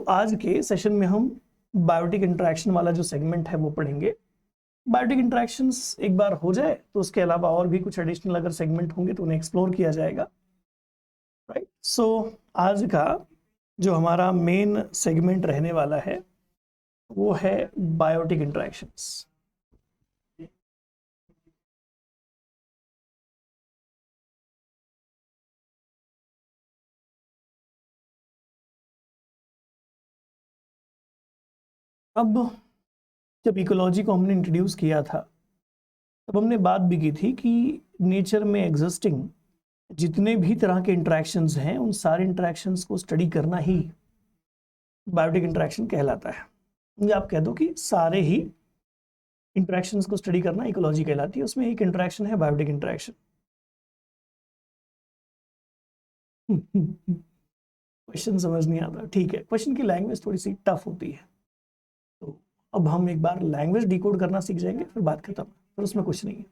आज के सेशन में हम बायोटिक इंटरेक्शन वाला जो सेगमेंट है वो पढ़ेंगे। बायोटिक इंटरेक्शंस एक बार हो जाए तो उसके अलावा और भी कुछ एडिशनल अगर सेगमेंट होंगे तो उन्हें एक्सप्लोर किया जाएगा। राइट, आज का जो हमारा मेन सेगमेंट रहने वाला है वो है बायोटिक इंटरेक्शंस। अब जब इकोलॉजी को हमने इंट्रोड्यूस किया था तब हमने बात भी की थी कि नेचर में एग्जिस्टिंग जितने भी तरह के इंटरेक्शंस हैं उन सारे इंटरेक्शंस को स्टडी करना ही बायोटिक इंटरेक्शन कहलाता है। या आप कह दो कि सारे ही इंटरेक्शंस को स्टडी करना इकोलॉजी कहलाती है। उसमें एक इंटरेक्शन है बायोटिक इंटरेक्शन। क्वेश्चन समझ नहीं आता, ठीक है। क्वेश्चन की लैंग्वेज थोड़ी सी टफ होती है, तो अब हम एक बार लैंग्वेज डिकोड करना सीख जाएंगे, फिर बात खत्म, फिर उसमें कुछ नहीं है।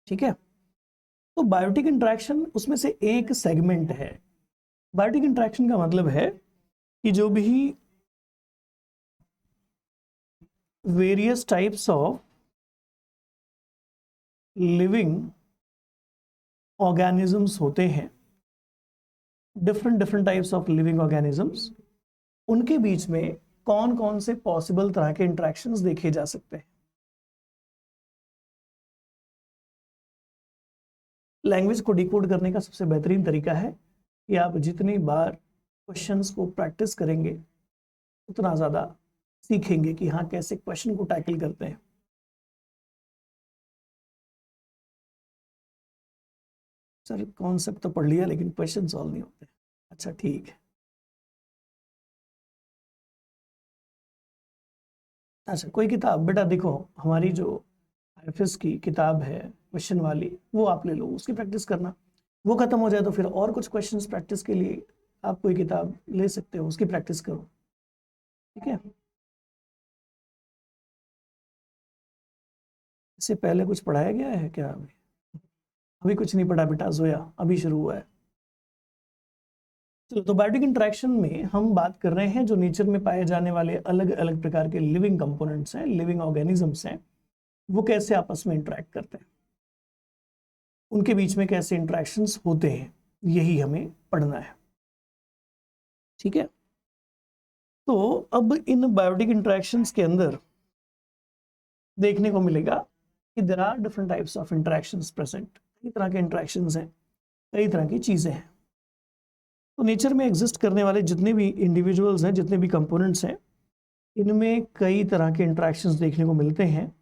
ठीक है, तो बायोटिक इंटरेक्शन उसमें से एक सेगमेंट है। बायोटिक इंटरेक्शन का मतलब है कि जो भी various types of living organisms होते हैं, different different types of living organisms, उनके बीच में कौन कौन से पॉसिबल तरह के इंटरेक्शंस देखे जा सकते हैं। लैंग्वेज को डिकोड करने का सबसे बेहतरीन तरीका है कि आप जितनी बार क्वेश्चंस को प्रैक्टिस करेंगे उतना ज़्यादा सीखेंगे कि हाँ कैसे क्वेश्चन को टैकल करते हैं। सर कॉन्सेप्ट तो पढ़ लिया लेकिन क्वेश्चन सॉल्व नहीं होते। अच्छा ठीक है, अच्छा कोई किताब बेटा देखो, हमारी जो आईएफएस की किताब है क्वेश्चन वाली वो आप ले लो, उसकी प्रैक्टिस करना। वो खत्म हो जाए तो फिर और कुछ क्वेश्चंस प्रैक्टिस के लिए आप कोई किताब ले सकते हो, उसकी प्रैक्टिस करो। ठीक है, इससे पहले कुछ पढ़ाया गया है क्या? अभी कुछ नहीं पढ़ा बेटा, जोया अभी शुरू हुआ है। चलो, तो बायोटिक इंटरेक्शन में हम बात कर रहे हैं जो नेचर में पाए जाने वाले अलग अलग प्रकार के लिविंग कंपोनेंट्स हैं, लिविंग ऑर्गेनिजम्स हैं, वो कैसे आपस में इंटरेक्ट करते हैं, उनके बीच में कैसे इंटरेक्शंस होते हैं, यही हमें पढ़ना है। ठीक है, तो अब इन बायोटिक इंटरेक्शंस के अंदर देखने को मिलेगा कि there are different types of interactions present. कई तरह के इंटरेक्शंस हैं, कई तरह की चीजें हैं। तो नेचर में एग्जिस्ट करने वाले जितने भी इंडिविजुअल्स हैं, जितने भी कंपोनेंट्स हैं, इनमें कई तरह के इंटरेक्शंस देखने को मिलते हैं।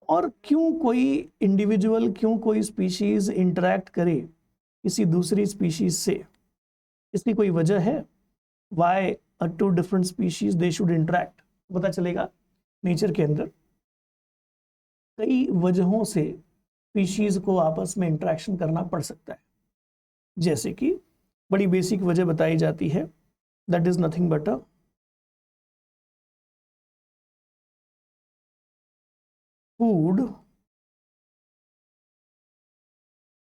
और क्यों कोई इंडिविजुअल, क्यों कोई स्पीशीज इंटरेक्ट करे किसी दूसरी स्पीशीज से, इसकी कोई वजह है? Why two different species they should interact, पता चलेगा नेचर के अंदर कई वजहों से स्पीशीज को आपस में इंटरेक्शन करना पड़ सकता है। जैसे कि बड़ी बेसिक वजह बताई जाती है, that is nothing but a food,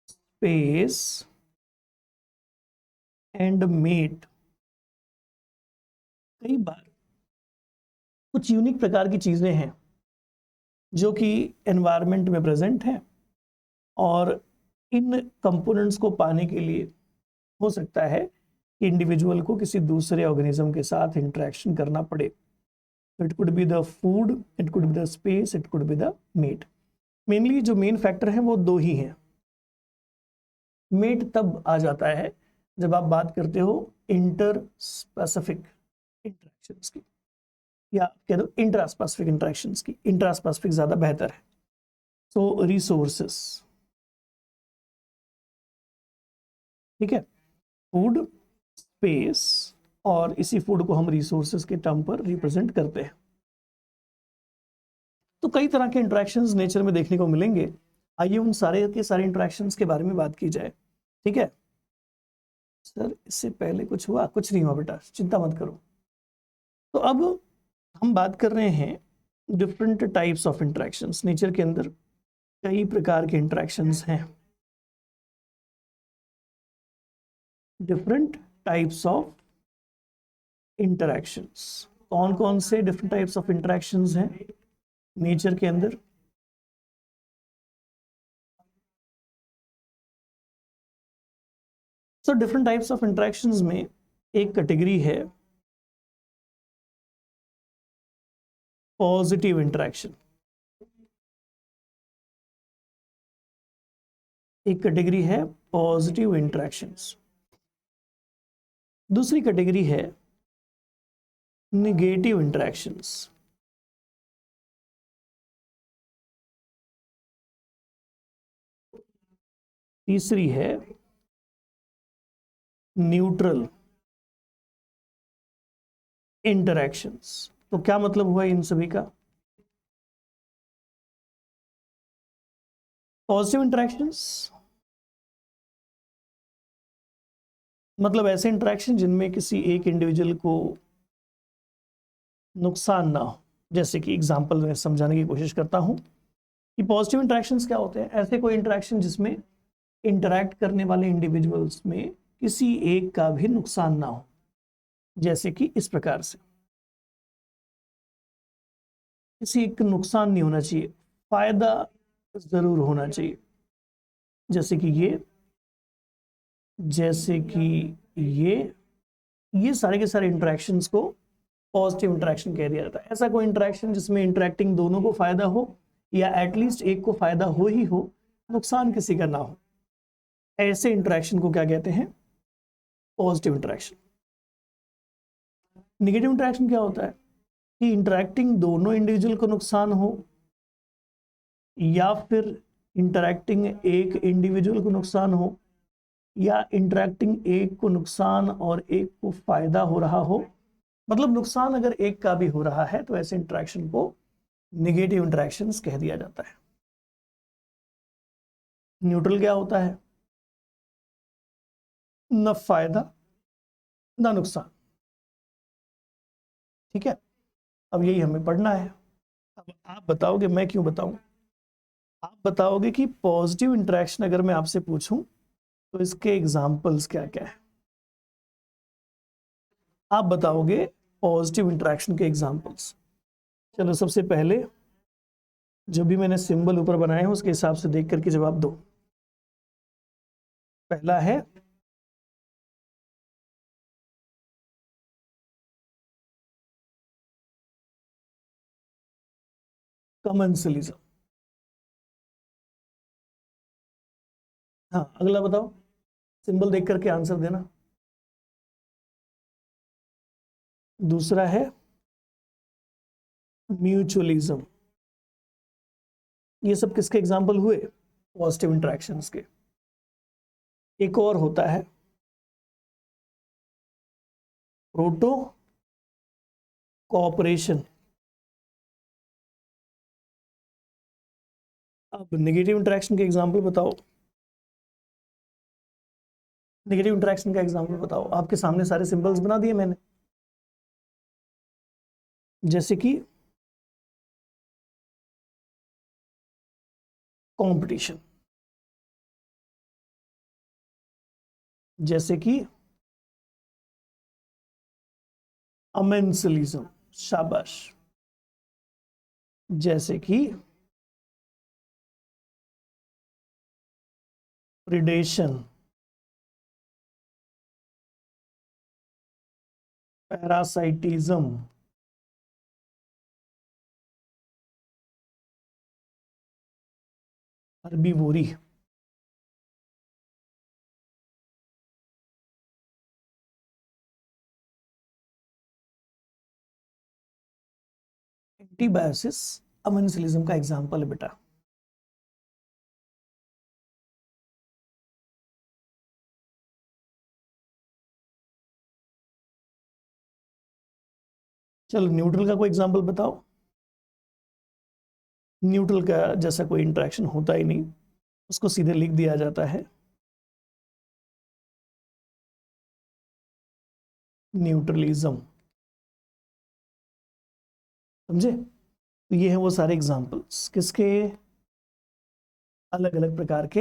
space and mate. कई बार कुछ यूनिक प्रकार की चीजें हैं जो कि एनवायरनमेंट में प्रेजेंट हैं, और इन कंपोनेंट्स को पाने के लिए हो सकता है कि इंडिविजुअल को किसी दूसरे ऑर्गेनिज्म के साथ इंटरेक्शन करना पड़े। It could be the food, it could be the space, it could be the mate. Mainly जो मेन फैक्टर हैं वो दो ही हैं। मेट तब आ जाता है जब आप बात करते हो इंटर स्पेसिफिक इंटरेक्शंस की, या कह दो इंट्रा स्पेसिफिक इंटरेक्शंस की। इंट्रा स्पेसिफिक ज्यादा बेहतर है। सो रिसोर्सेस, ठीक है, फूड, स्पेस, और इसी फूड को हम रिसोर्सेस के टर्म पर रिप्रेजेंट करते हैं। तो कई तरह के इंटरेक्शंस नेचर में देखने को मिलेंगे। आइए उन सारे के सारे इंटरेक्शंस के बारे में बात की जाए। ठीक है सर, इससे पहले कुछ हुआ? कुछ नहीं हुआ बेटा, चिंता मत करो। तो अब हम बात कर रहे हैं different types of interactions. Nature के अंदर कई प्रकार के इंटरेक्शंस हैं, डिफरेंट टाइप्स ऑफ इंटरैक्शंस। कौन कौन से डिफरेंट टाइप्स ऑफ इंटरैक्शंस हैं नेचर के अंदर? So different types of interactions में एक कैटेगरी है पॉजिटिव इंटरैक्शन, एक कैटेगरी है पॉजिटिव इंटरैक्शंस, दूसरी कैटेगरी है नेगेटिव इंटरैक्शंस। तीसरी है न्यूट्रल इंटरैक्शंस। तो क्या मतलब हुआ इन सभी का? पॉजिटिव इंटरैक्शंस मतलब ऐसे इंटरैक्शन जिनमें किसी एक इंडिविजुअल को नुकसान ना हो। जैसे कि एग्जांपल में समझाने की कोशिश करता हूं कि पॉजिटिव इंटरैक्शंस क्या होते हैं। ऐसे कोई इंटरैक्शन जिसमें इंटरैक्ट करने वाले इंडिविजुअल्स में किसी एक का भी नुकसान ना हो। जैसे कि इस प्रकार से, किसी एक का नुकसान नहीं होना चाहिए, फायदा जरूर होना चाहिए। जैसे कि ये सारे के सारे इंटरैक्शंस को पॉजिटिव इंटरैक्शन कह दिया जाता है। ऐसा कोई इंटरैक्शन जिसमें इंटरैक्टिंग दोनों को फायदा हो या एटलीस्ट एक को फायदा हो ही हो, नुकसान किसी का ना हो, ऐसे इंटरैक्शन को क्या कहते हैं? Positive interaction. नेगेटिव इंटरैक्शन क्या होता है कि इंटरैक्टिंग दोनों इंडिविजुअल को नुकसान हो या फिर इंटरैक्टिंग एक इंडिविजुअल को नुकसान हो या इंटरैक्टिंग एक को नुकसान और एक को फायदा हो रहा हो। मतलब नुकसान अगर एक का भी हो रहा है तो ऐसे इंटरैक्शन को नेगेटिव इंटरैक्शंस कह दिया जाता है। न्यूट्रल क्या होता है? न फायदा न नुकसान। ठीक है, अब यही हमें पढ़ना है। अब आप बताओगे, मैं क्यों बताऊं? आप बताओगे कि पॉजिटिव इंटरैक्शन अगर मैं आपसे पूछूं तो इसके एग्जाम्पल्स क्या क्या है। आप बताओगे पॉजिटिव इंटरैक्शन के एग्जाम्पल्स। चलो सबसे पहले जो भी मैंने सिंबल ऊपर बनाए हैं उसके हिसाब से देख करके जवाब दो। पहला है कमेंसलिज्म। हाँ, अगला बताओ, सिंबल देख करके आंसर देना। दूसरा है म्यूचुअलिज्म। ये सब किसके एग्जाम्पल हुए? पॉजिटिव इंटरैक्शंस के। एक और होता है प्रोटो कोऑपरेशन। अब नेगेटिव इंटरैक्शन के एग्जाम्पल बताओ। नेगेटिव इंटरैक्शन का एग्जाम्पल बताओ। आपके सामने सारे सिंबल्स बना दिए मैंने। जैसे कि कंपटीशन, जैसे कि अमेंसलिज्म, शाबाश, जैसे कि predation, parasitism, herbivory. Antibiosis amensalism का एग्जाम्पल है बेटा। चलो न्यूट्रल का कोई एग्जाम्पल बताओ। न्यूट्रल का जैसा कोई इंटरेक्शन होता ही नहीं, उसको सीधे लिख दिया जाता है न्यूट्रलिज्म। समझे? तो ये है वो सारे एग्जाम्पल्स किसके? अलग अलग प्रकार के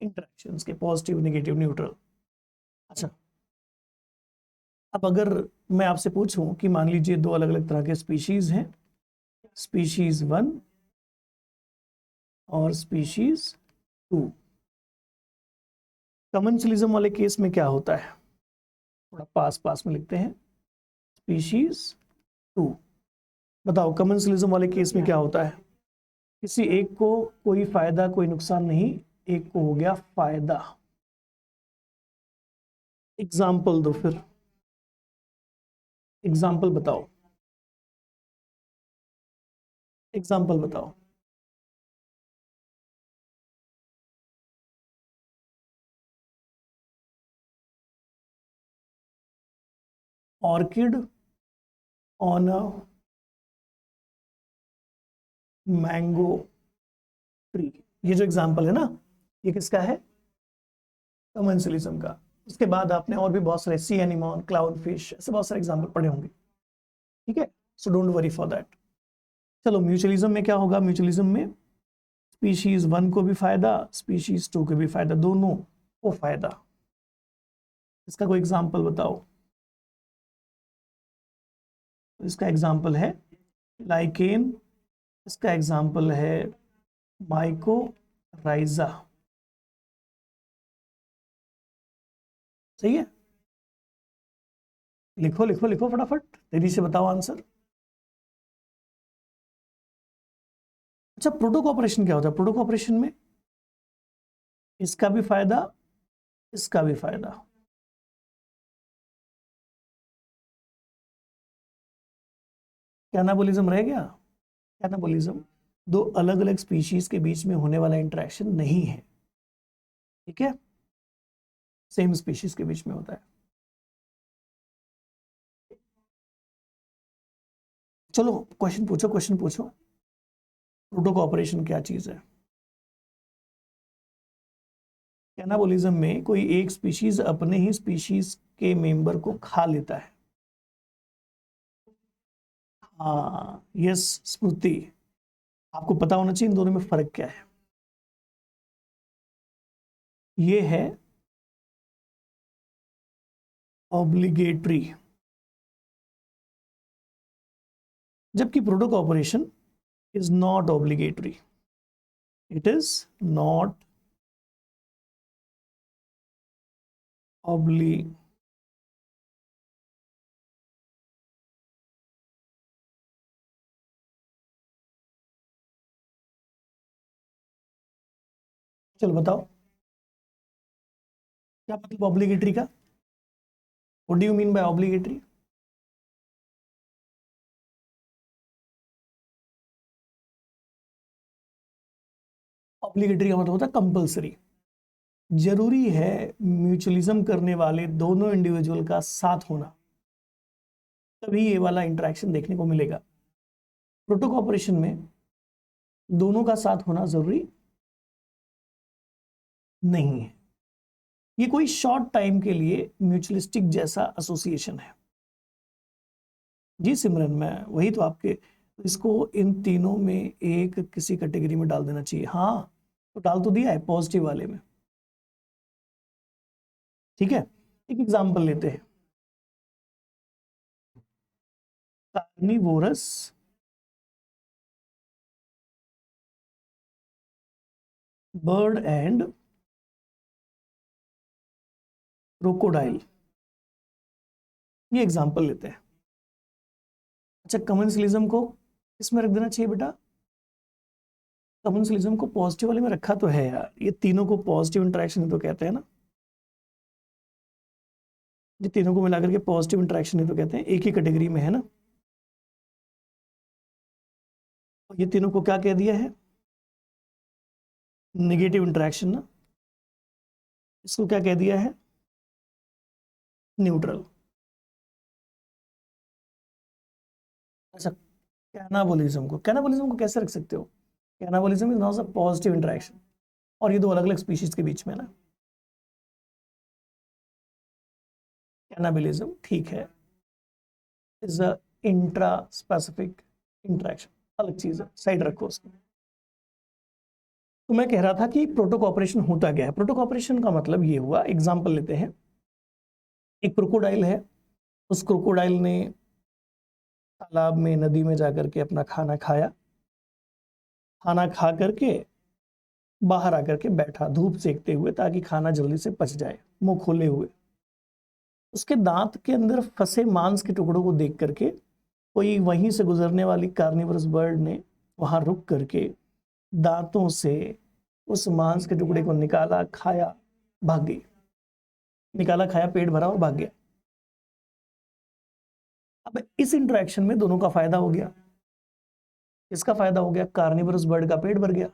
इंटरेक्शंस के, पॉजिटिव, नेगेटिव, न्यूट्रल। अच्छा, अब अगर मैं आपसे पूछूं कि मान लीजिए दो अलग अलग तरह के स्पीशीज हैं, स्पीशीज 1 और स्पीशीज 2, कमेंसलिज्म वाले केस में क्या होता है, थोड़ा पास पास में लिखते हैं, स्पीशीज 2। बताओ कमेंसलिज्म वाले केस में क्या होता है, किसी एक को कोई फायदा कोई नुकसान नहीं, एक को हो गया फायदा। एग्जाम्पल दो फिर, एग्जाम्पल बताओ, एग्जाम्पल बताओ। Orchid on a mango tree, ये जो एग्जाम्पल है ना, ये किसका है, कमेंसलिज्म का। उसके बाद आपने और भी बहुत सारे सी एनिमॉन, क्लाउड फिश, ऐसे बहुत सारे एग्जाम्पल पढ़े होंगे, ठीक है, so don't worry for that. चलो म्यूचुअलिज्म में क्या होगा, म्यूचुअलिज्म में स्पीशीज 1 को भी फायदा, स्पीशीज 2 को भी फायदा, दोनों को फायदा। इसका कोई एग्जाम्पल बताओ। इसका एग्जाम्पल है लाइकेन, इसका एग्जाम्पल है माइकोराइजा। सही है, लिखो लिखो लिखो फटाफट, तेजी से बताओ आंसर। अच्छा, प्रोटोकॉपरेशन क्या होता है, प्रोटोकॉपरेशन में इसका भी फायदा, इसका भी फायदा। कैनाबोलिज्म रह गया, कैनाबोलिज्म दो अलग अलग स्पीशीज के बीच में होने वाला इंटरेक्शन नहीं है, ठीक है, सेम स्पीशीज के बीच में होता है। चलो क्वेश्चन पूछो, क्वेश्चन पूछो, प्रोटोकॉपरेशन क्या चीज है। कैनाबोलिज्म में कोई एक स्पीशीज अपने ही स्पीशीज के मेंबर को खा लेता है। हाँ यस स्मृति, आपको पता होना चाहिए इन दोनों में फर्क क्या है। ये है ऑब्लिगेटरी, जबकि protocooperation is not obligatory, it is not obligatory. चलो बताओ क्या मतलब ऑब्लिगेटरी का, what do you mean by obligatory. Obligatory का मतलब होता है कंपल्सरी, जरूरी है म्यूचुअलिज्म करने वाले दोनों इंडिविजुअल का साथ होना, तभी ये वाला इंटरेक्शन देखने को मिलेगा। प्रोटोकॉपरेशन में दोनों का साथ होना जरूरी नहीं है, ये कोई शॉर्ट टाइम के लिए म्यूचुअलिस्टिक जैसा एसोसिएशन है। जी सिमरन, मैं वही तो आपके, इसको इन तीनों में एक किसी कैटेगरी में डाल देना चाहिए। हाँ तो डाल तो दिया है पॉजिटिव वाले में, ठीक है। एक एग्जांपल लेते हैं, कार्निवोरस बर्ड एंड क्रोकोडाइल, ये एग्जांपल लेते हैं। अच्छा कमेंसलिज्म को इसमें रख देना चाहिए बेटा, कमेंसलिज्म को पॉजिटिव वाले में रखा तो है यार, ये तीनों को पॉजिटिव इंटरेक्शन तो कहते हैं ना, ये तीनों को मिलाकर के पॉजिटिव इंटरेक्शन ही तो कहते हैं, एक ही कैटेगरी में है ना। ये तीनों को क्या कह दिया है, नेगेटिव इंटरेक्शन ना, इसको क्या कह दिया है, न्यूट्रल। अच्छा कैनाबोलिज्म को कैसे रख सकते हो, cannibalism is not a positive interaction, और ये दो अलग अलग स्पीशीज के बीच में ना, कैनाबोलिज्म ठीक है is a intra specific interaction, अलग चीज है, साइड रखो उसको। तो मैं कह रहा था कि प्रोटोकॉपरेशन होता क्या है, प्रोटोकॉपरेशन का मतलब ये हुआ, एग्जांपल लेते हैं, एक क्रोकोडाइल है, उस क्रोकोडाइल ने तालाब में, नदी में जाकर के अपना खाना खाया। खाना खा करके बाहर आकर के बैठा धूप सेकते हुए, ताकि खाना जल्दी से पच जाए, मुंह खोले हुए। उसके दांत के अंदर फंसे मांस के टुकड़ों को देख करके कोई वहीं से गुजरने वाली कार्निवरस बर्ड ने वहां रुक करके दांतों से उस मांस के टुकड़े को निकाला, खाया, भाग गई। निकाला, खाया, पेट भरा और भाग गया। अब इस इंटरेक्शन में दोनों का फायदा हो गया। इसका फायदा हो गया, कार्निवरस बर्ड का पेट भर गया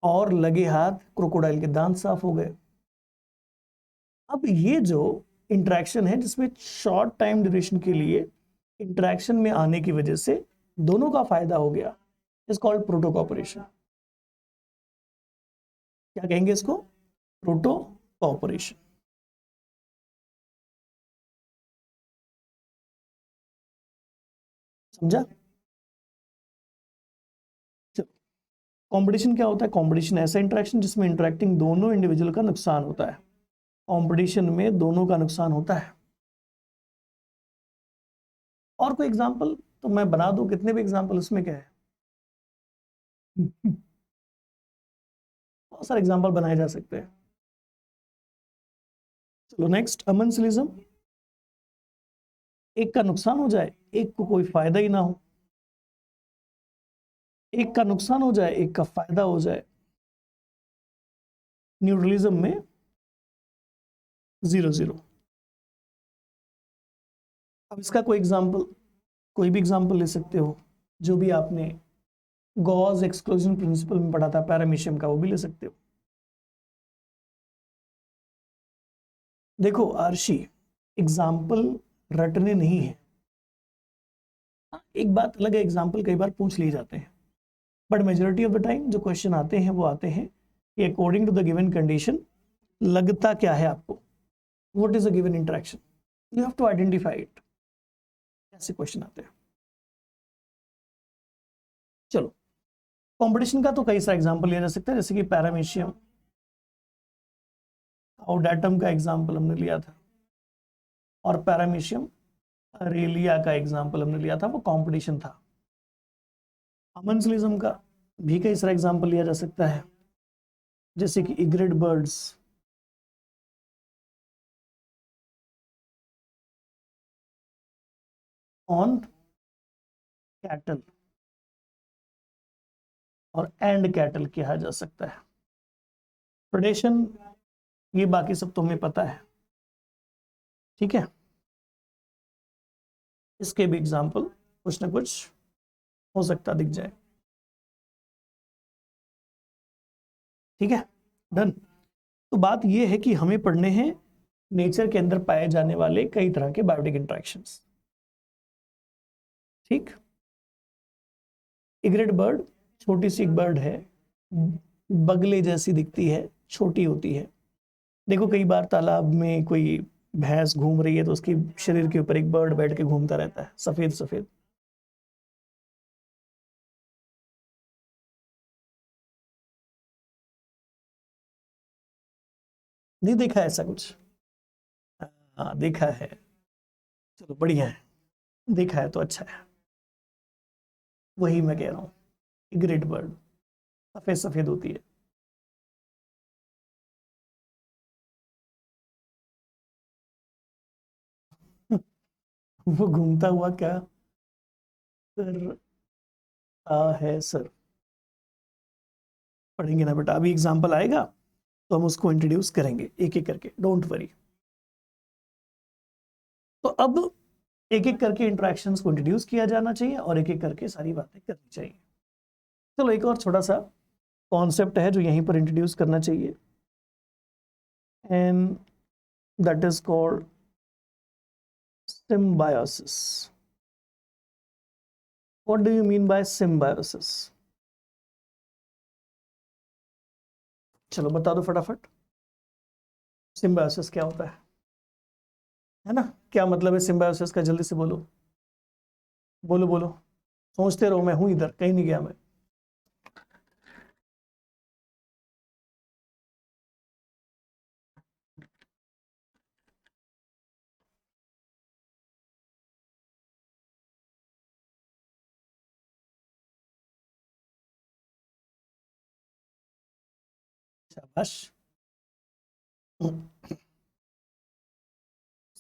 और लगे हाथ क्रोकोडाइल के दांत साफ हो गए। अब ये जो इंटरेक्शन है, जिसमें शॉर्ट टाइम ड्यूरेशन के लिए इंटरेक्शन में आने की वजह से दोनों का फायदा हो गया, इज कॉल्ड प्रोटो कॉपरेशन। क्या कहेंगे इसको? Proto corporation. समझा? कंपटीशन क्या होता है? कंपटीशन ऐसा इंटरेक्शन जिसमें इंटरेक्टिंग दोनों इंडिविजुअल का नुकसान होता है। कंपटीशन में दोनों का नुकसान होता है। और कोई एग्जांपल तो मैं बना दूं, कितने भी एग्जांपल, उसमें क्या है? बहुत सारे एग्जांपल बनाए जा सकते हैं। चलो नेक्स्ट, अमेंसलिज्म। एक का नुकसान हो जाए, एक को कोई फायदा ही ना हो। एक का नुकसान हो जाए, एक का फायदा हो जाए। न्यूट्रलिज्म में 0-0। अब इसका कोई एग्जांपल, कोई भी एग्जांपल ले सकते हो, जो भी आपने गॉस एक्सक्लूजन प्रिंसिपल में पढ़ा था पैरामीशियम का, वो भी ले सकते हो। देखो आर्शी, एग्जाम्पल रटने नहीं है। एक बात अलग है, एग्जाम्पल कई बार पूछ लिए जाते हैं, but majority of the time जो क्वेश्चन आते हैं वो आते हैं कि according to the given condition लगता क्या है आपको, what is a given interaction, you have to identify it. ऐसे क्वेश्चन आते हैं। चलो, कंपटीशन का तो कई सारे एग्जाम्पल लिया जा सकता है, जैसे कि पैरामीशियम और डाटम का एग्जाम्पल हमने लिया था, और पैरामीशियम रेलिया का एग्जाम्पल हमने लिया था, वो कंपटीशन था। अमेंसलिज्म का भी कई सारा एग्जाम्पल लिया जा सकता है, जैसे कि इग्रेट बर्ड्स, ऑन कैटल और एंड कैटल किया जा सकता है। प्रेडेशन, ये बाकी सब तुम्हें पता है, ठीक है। इसके भी एग्जाम्पल कुछ ना कुछ हो सकता दिख जाए, ठीक है, डन। तो बात ये है कि हमें पढ़ने हैं नेचर के अंदर पाए जाने वाले कई तरह के बायोटिक इंटरेक्शंस, ठीक। इग्रेट बर्ड छोटी सी एक बर्ड है, बगले जैसी दिखती है, छोटी होती है। देखो कई बार तालाब में कोई भैंस घूम रही है तो उसकी शरीर के ऊपर एक बर्ड बैठ के घूमता रहता है, सफेद सफेद। नहीं देखा ऐसा कुछ? हाँ देखा है, चलो बढ़िया है, देखा है तो अच्छा है। वही मैं कह रहा हूँ, ग्रेट बर्ड सफेद सफेद होती है। वो घूमता हुआ क्या कर रहा है सर? पढ़ेंगे ना बेटा, अभी एग्जाम्पल आएगा तो हम उसको इंट्रोड्यूस करेंगे एक एक करके, डोंट वरी। तो अब एक एक करके इंट्रैक्शंस को इंट्रोड्यूस किया जाना चाहिए और एक एक करके सारी बातें करनी चाहिए। चलो एक और छोटा सा कॉन्सेप्ट है जो यहीं पर इंट्रोड्यूस करना चाहिए, and that is called symbiosis. What do you mean bye symbiosis? चलो बता दो फटाफट, सिम्बायोसिस क्या होता है ना? क्या मतलब है सिम्बायोसिस का, जल्दी से बोलो, बोलो बोलो, सोचते रहो, मैं हूं इधर, कहीं नहीं गया मैं। शाबाश।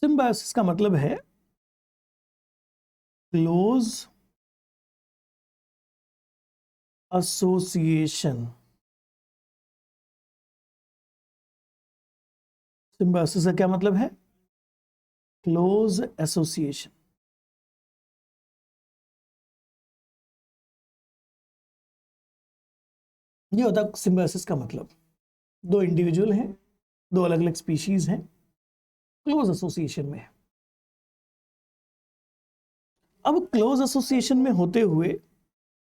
सिम्बायोसिस का मतलब है क्लोज एसोसिएशन। सिम्बायोसिस का क्या मतलब है? Close association. ये होता है सिम्बायोसिस का मतलब। दो इंडिविजुअल हैं, दो अलग अलग स्पीशीज हैं, क्लोज एसोसिएशन में है। अब क्लोज एसोसिएशन में होते हुए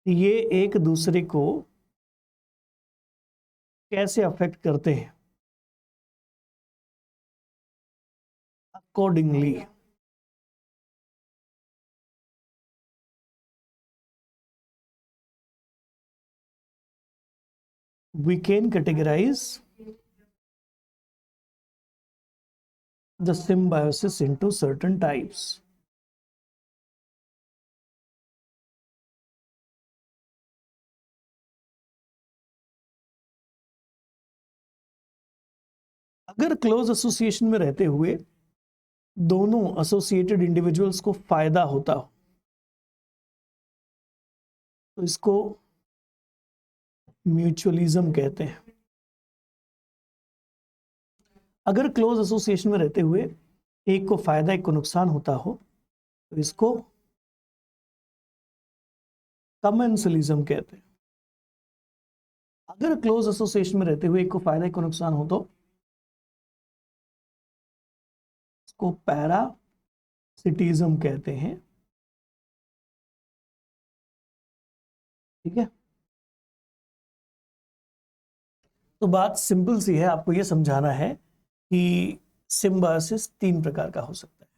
ये एक दूसरे को कैसे अफेक्ट करते हैं? Accordingly we can categorize the symbiosis into certain types. अगर क्लोज एसोसिएशन में रहते हुए दोनों एसोसिएटेड इंडिविजुअल्स को फायदा होता हो तो इसको म्यूचुअलिज्म कहते हैं। अगर क्लोज एसोसिएशन में रहते हुए एक को फायदा एक को नुकसान होता हो तो इसको कमेंसलिज्म कहते हैं। अगर क्लोज एसोसिएशन में रहते हुए एक को फायदा एक को नुकसान हो तो इसको पैरासिटिज्म कहते हैं। ठीक है, तो बात सिंपल सी है, आपको यह समझाना है कि सिम्बायोसिस तीन प्रकार का हो सकता है।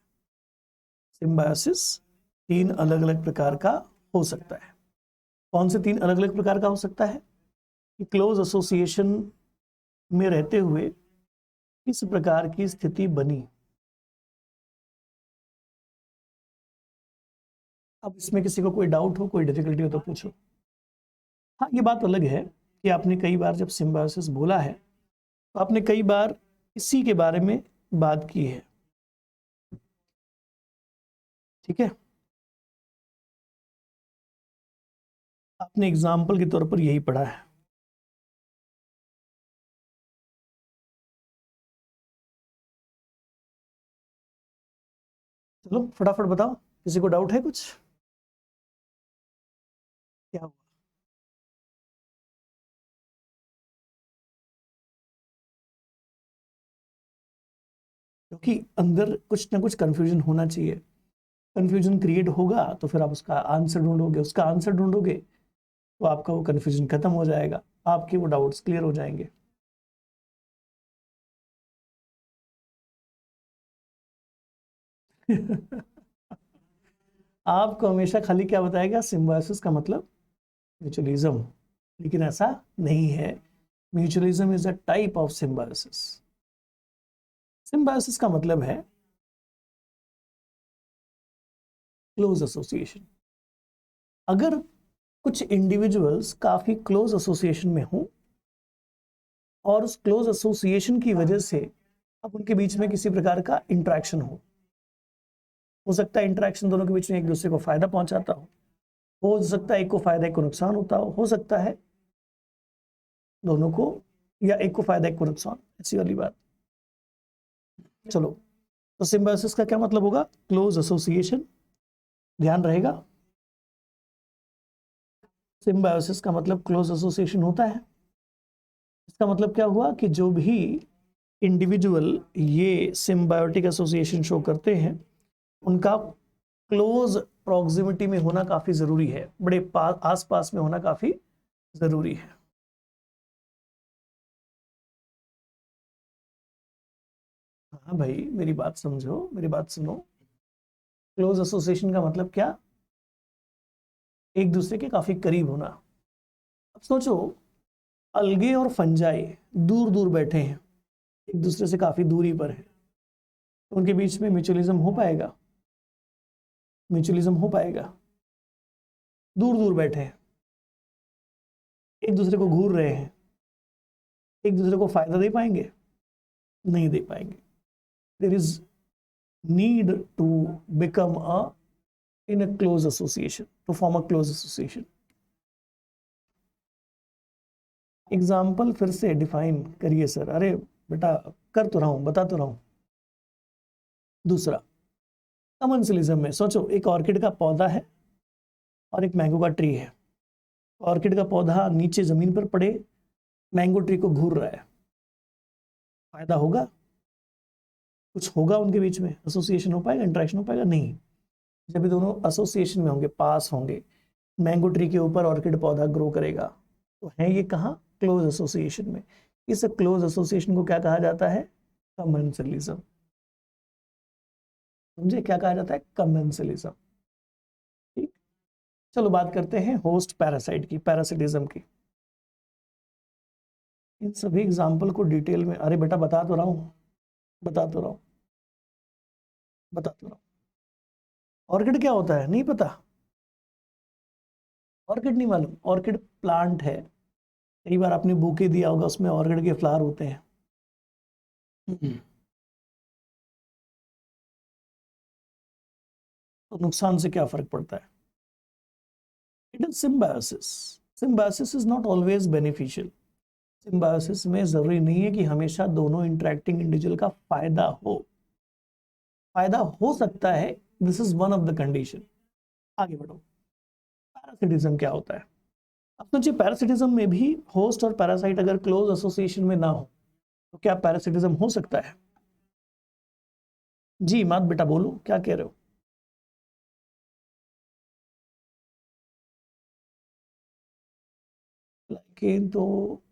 सिम्बायोसिस तीन अलग अलग प्रकार का हो सकता है। कौन से तीन अलग अलग प्रकार का हो सकता है? कि क्लोज एसोसिएशन में रहते हुए किस प्रकार की स्थिति बनी। अब इसमें किसी को कोई डाउट हो, कोई डिफिकल्टी हो तो पूछो। हाँ, ये बात अलग है कि आपने कई बार जब सिम्बायोसिस बोला है तो आपने कई बार इसी के बारे में बात की है। ठीक है, आपने एग्जाम्पल के तौर पर यही पढ़ा है। चलो फटाफट बताओ, किसी को डाउट है कुछ? क्या हुआ? क्योंकि अंदर कुछ ना कुछ कंफ्यूजन होना चाहिए। कंफ्यूजन क्रिएट होगा तो फिर आप उसका आंसर ढूंढोगे, उसका आंसर ढूंढोगे तो आपका वो कंफ्यूजन खत्म हो जाएगा, आपके वो डाउट्स क्लियर हो जाएंगे। आपको हमेशा खाली क्या बताएगा? सिम्बायोसिस का मतलब म्यूचुअलिज्म, लेकिन ऐसा नहीं है। Mutualism is a type of symbiosis. Symbiosis का मतलब है क्लोज एसोसिएशन। अगर कुछ इंडिविजुअल्स काफी क्लोज एसोसिएशन में हों और उस क्लोज एसोसिएशन की वजह से अब उनके बीच में किसी प्रकार का इंटरेक्शन हो सकता है इंटरेक्शन दोनों के बीच में एक दूसरे को फायदा पहुंचाता हो सकता है एक को फायदा एक को नुकसान होता हो सकता है दोनों को, या एक को फायदा एक को नुकसान, ऐसी वाली बात। चलो, तो सिम्बायोसिस का क्या मतलब होगा? Close association. ध्यान रहेगा, सिम्बायोसिस का मतलब क्लोज एसोसिएशन होता है। इसका मतलब क्या हुआ कि जो भी इंडिविजुअल ये सिम्बायोटिक एसोसिएशन शो करते हैं उनका क्लोज प्रॉक्सिमिटी में होना काफी जरूरी है, बड़े आस पास में होना काफी जरूरी है। हाँ भाई, मेरी बात समझो, मेरी बात सुनो। क्लोज एसोसिएशन का मतलब क्या? एक दूसरे के काफी करीब होना। अब सोचो, अलगे और फंजाई दूर दूर बैठे हैं, एक दूसरे से काफी दूरी पर हैं, तो उनके बीच में म्यूचुअलिज्म हो पाएगा? म्यूचुअलिज्म हो पाएगा? दूर दूर बैठे हैं, एक दूसरे को घूर रहे हैं, एक दूसरे को फायदा दे पाएंगे? नहीं दे पाएंगे। There is need to become a in a close association, to form a close association. Example फिर से डिफाइन करिए सर। अरे बेटा कर तो रहा हूं, बता तो रहा हूं। दूसरा, कमेंसलिज्म में सोचो, एक ऑर्किड का पौधा है और एक मैंगो का ट्री है। ऑर्किड का पौधा नीचे जमीन पर पड़े, मैंगो ट्री को घूर रहा है, फायदा होगा? कुछ होगा उनके बीच में? एसोसिएशन हो पाएगा, इंटरेक्शन हो पाएगा? नहीं। जब ये दोनों एसोसिएशन में होंगे, पास होंगे, मैंगो ट्री के ऊपर ऑर्किड पौधा ग्रो करेगा, तो है ये कहाँ? क्लोज एसोसिएशन में। इस क्लोज एसोसिएशन को क्या कहा जाता है? कमेंसलिज्म। समझे क्या कहा जाता है? कमेंसलिज्म। ठीक, चलो बात करते हैं होस्ट पैरासाइट की, पैरासिटिज्म की। इन सभी एग्जाम्पल को डिटेल में, अरे बेटा बता तो रहा हूं, बता तो रहा हूं, बता तो रहा हूं। ऑर्किड क्या होता है? नहीं पता? ऑर्किड नहीं मालूम? ऑर्किड प्लांट है। कई बार आपने बूके दिया होगा, उसमें ऑर्किड के फ्लावर होते हैं। तो नुकसान से क्या फर्क पड़ता है? It is symbiosis. Symbiosis is not always beneficial. Symbiosis में जरूरी नहीं है कि हमेशा दोनों इंटरेक्टिंग इंडिविजुअल का फायदा हो। फायदा हो सकता है, this is one of the condition. आगे बढ़ो। पैरासिटिज्म क्या होता है? अब सोचिए, पैरासिटिज्म में भी होस्ट और पैरासाइट अगर क्लोज एसोसिएशन में ना हो तो क्या पैरासिटिज्म हो सकता है? जी मात बेटा बोलो, क्या कह रहे हो? लेकिन तो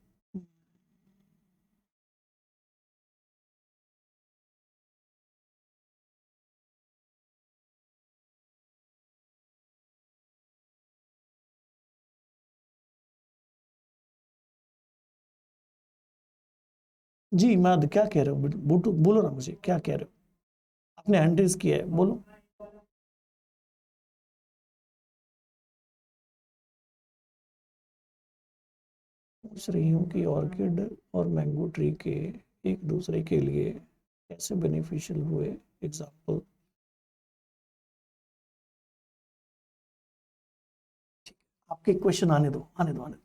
जी माद क्या कह रहे हो? बोलो बोलो ना, मुझे क्या कह रहे हो? आपने हैंड रेज किया है, बोलो। पूछ रही हूँ कि ऑर्किड और मैंगो ट्री के एक दूसरे के लिए कैसे बेनिफिशियल हुए, एग्जाम्पल। आपके क्वेश्चन आने दो, आने दो, आने दो।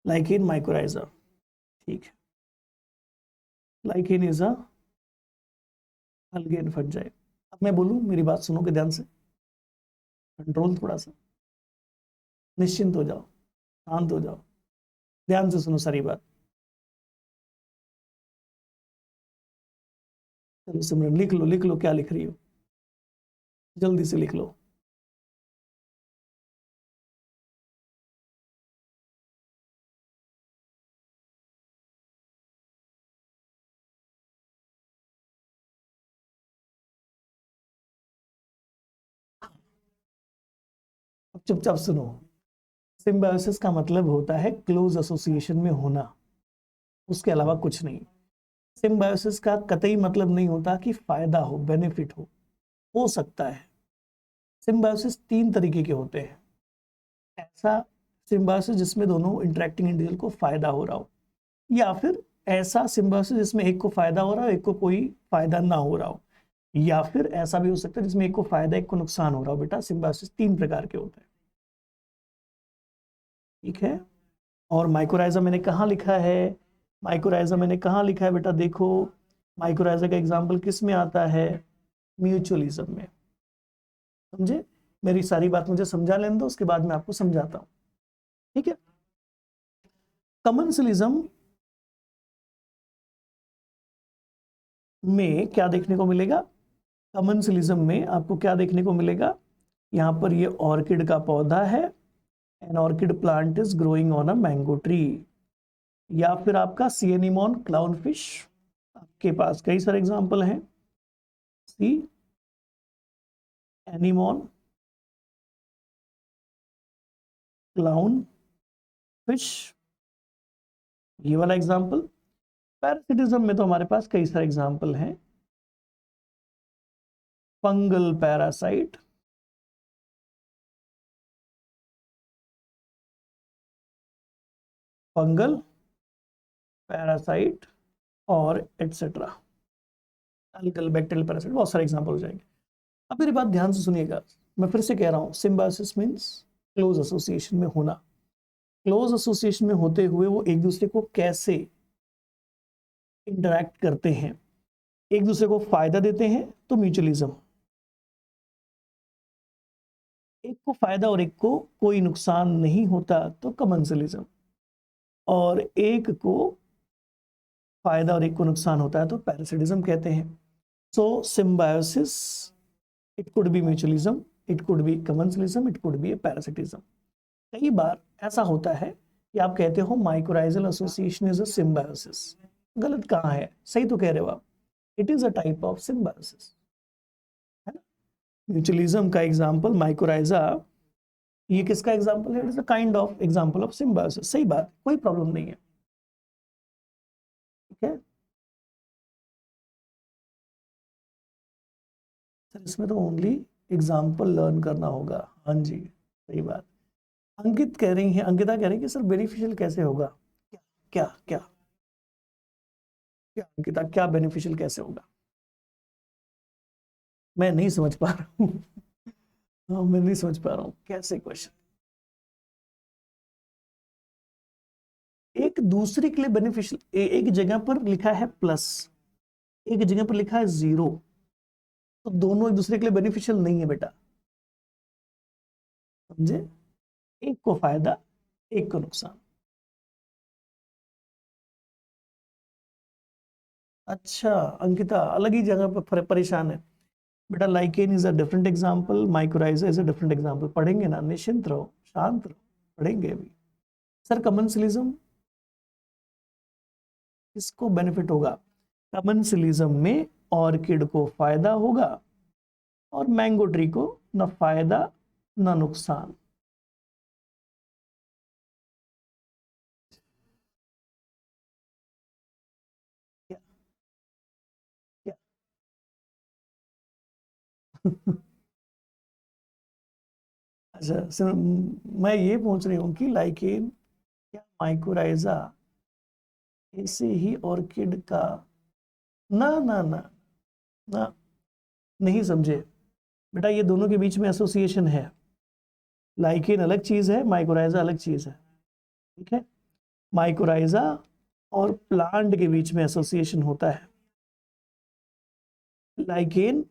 लाइकेन माइकोराइजा, ठीक है। Lichen is a algae and fungi. अब मैं बोलूँ, मेरी बात सुनोगे ध्यान से? कंट्रोल थोड़ा सा, निश्चिंत हो जाओ, शांत हो जाओ, ध्यान से सुनो सारी बात। चलो सिमरन लिख लो, लिख लो क्या लिख रही हो, जल्दी से लिख लो। अब चुपचाप सुनो। सिम्बायोसिस का मतलब होता है क्लोज एसोसिएशन में होना, उसके अलावा कुछ नहीं। सिम्बायोसिस का कतई मतलब नहीं होता कि फायदा हो, बेनिफिट हो सकता है। सिम्बायोसिस तीन तरीके के होते हैं। ऐसा सिम्बायोसिस जिसमें दोनों इंटरेक्टिंग इंडिविजुअल को फायदा हो रहा हो, या फिर ऐसा सिम्बायोसिस जिसमें एक को फायदा हो रहा हो, एक को कोई फायदा ना हो रहा हो, या फिर ऐसा भी हो सकता है जिसमें एक को फायदा, एक को नुकसान हो रहा हो। बेटा सिम्बायोसिस तीन प्रकार के होते हैं, ठीक है। और माइक्रोराइजा मैंने कहाँ लिखा है? माइक्रोराइजा मैंने कहाँ लिखा है बेटा? देखो, माइक्रोराइजा का एग्जाम्पल किस में आता है? म्यूचुअलिज्म में। समझे? मेरी सारी बात मुझे समझा लेने दो, उसके बाद मैं आपको समझाता हूं, ठीक है। कमेंसलिज्म में क्या देखने को मिलेगा? कमेंसलिज्म में आपको क्या देखने को मिलेगा? यहां पर ये ऑर्किड का पौधा है, an orchid plant is growing on a mango tree. या फिर आपका सी एनिमोन क्लाउन फिश, आपके पास कई सारे एग्जाम्पल हैं। सी एनिमोन क्लाउन फिश, ये वाला एग्जाम्पल। पैरासिटिज्म में तो हमारे पास कई सारे एग्जाम्पल हैं। फंगल पैरासाइट, फंगल पैरासाइट और एटसेट्रा, अल्कल बैक्टीरियल पैरासाइट, बहुत सारे एग्जाम्पल हो जाएंगे। अब मेरी बात ध्यान से सुनिएगा, मैं फिर से कह रहा हूँ, सिम्बायोसिस मीन्स क्लोज एसोसिएशन में होना। क्लोज एसोसिएशन में होते हुए वो एक दूसरे को कैसे इंटरैक्ट करते हैं, एक दूसरे को फायदा देते हैं तो म्यूचुअलिज्म, एक को फायदा और एक को कोई नुकसान नहीं होता तो कमेंसलिज्म, और एक को फायदा और एक को नुकसान होता है तो पैरासिटिज्म कहते हैं। So symbiosis, it could be mutualism, it could be commensalism, it could be parasitism. कई बार ऐसा होता है कि आप कहते हो mycorrhizal association is a symbiosis, गलत कहाँ है, सही तो कह रहे हो आप, it is a type of symbiosis, है ना। म्यूचुअलिज्म का एग्जांपल माइकोराइजा, ये किसका एग्जांपल है, it is a kind of example of symbiosis, सही बात, कोई प्रॉब्लम नहीं है, ठीक है। सर इसमें तो ओनली एग्जांपल लर्न करना होगा, हाँ जी सही बात। अंकित कह रही है, अंकिता कह रही है कि सर बेनिफिशियल कैसे होगा, क्या क्या क्या क्या अंकिता, क्या बेनिफिशियल कैसे होगा, मैं नहीं समझ पा रहा हूँ। हाँ मैं नहीं समझ पा रहा हूँ कैसे क्वेश्चन, एक दूसरे के लिए बेनिफिशियल, एक जगह पर लिखा है प्लस, एक जगह पर लिखा है जीरो, तो दोनों एक दूसरे के लिए बेनिफिशियल नहीं है बेटा, समझे, एक को फायदा एक को नुकसान। अच्छा अंकिता अलग ही जगह पर परेशान है बेटा, lichen is a different example, mycorrhiza is a different example, पढ़ेंगे ना, निश्चिंत रहो, शांत रहो, पढ़ेंगे अभी। सर कमेंसलिज्म किसको बेनिफिट होगा, कमेंसलिज्म में ऑर्किड को फायदा होगा और मैंगो ट्री को न फायदा न नुकसान। क्या क्या अच्छा सर, मैं ये पूछ रही हूँ कि लाइकेन क्या माइक्रोराइजा ऐसे ही ऑर्किड का, ना ना ना ना, नहीं समझे बेटा, ये दोनों के बीच में एसोसिएशन है, लाइकेन अलग चीज है, माइक्रोराइजा अलग चीज है, ठीक है। माइक्रोराइजा और प्लांट के बीच में एसोसिएशन होता है, लाइकेन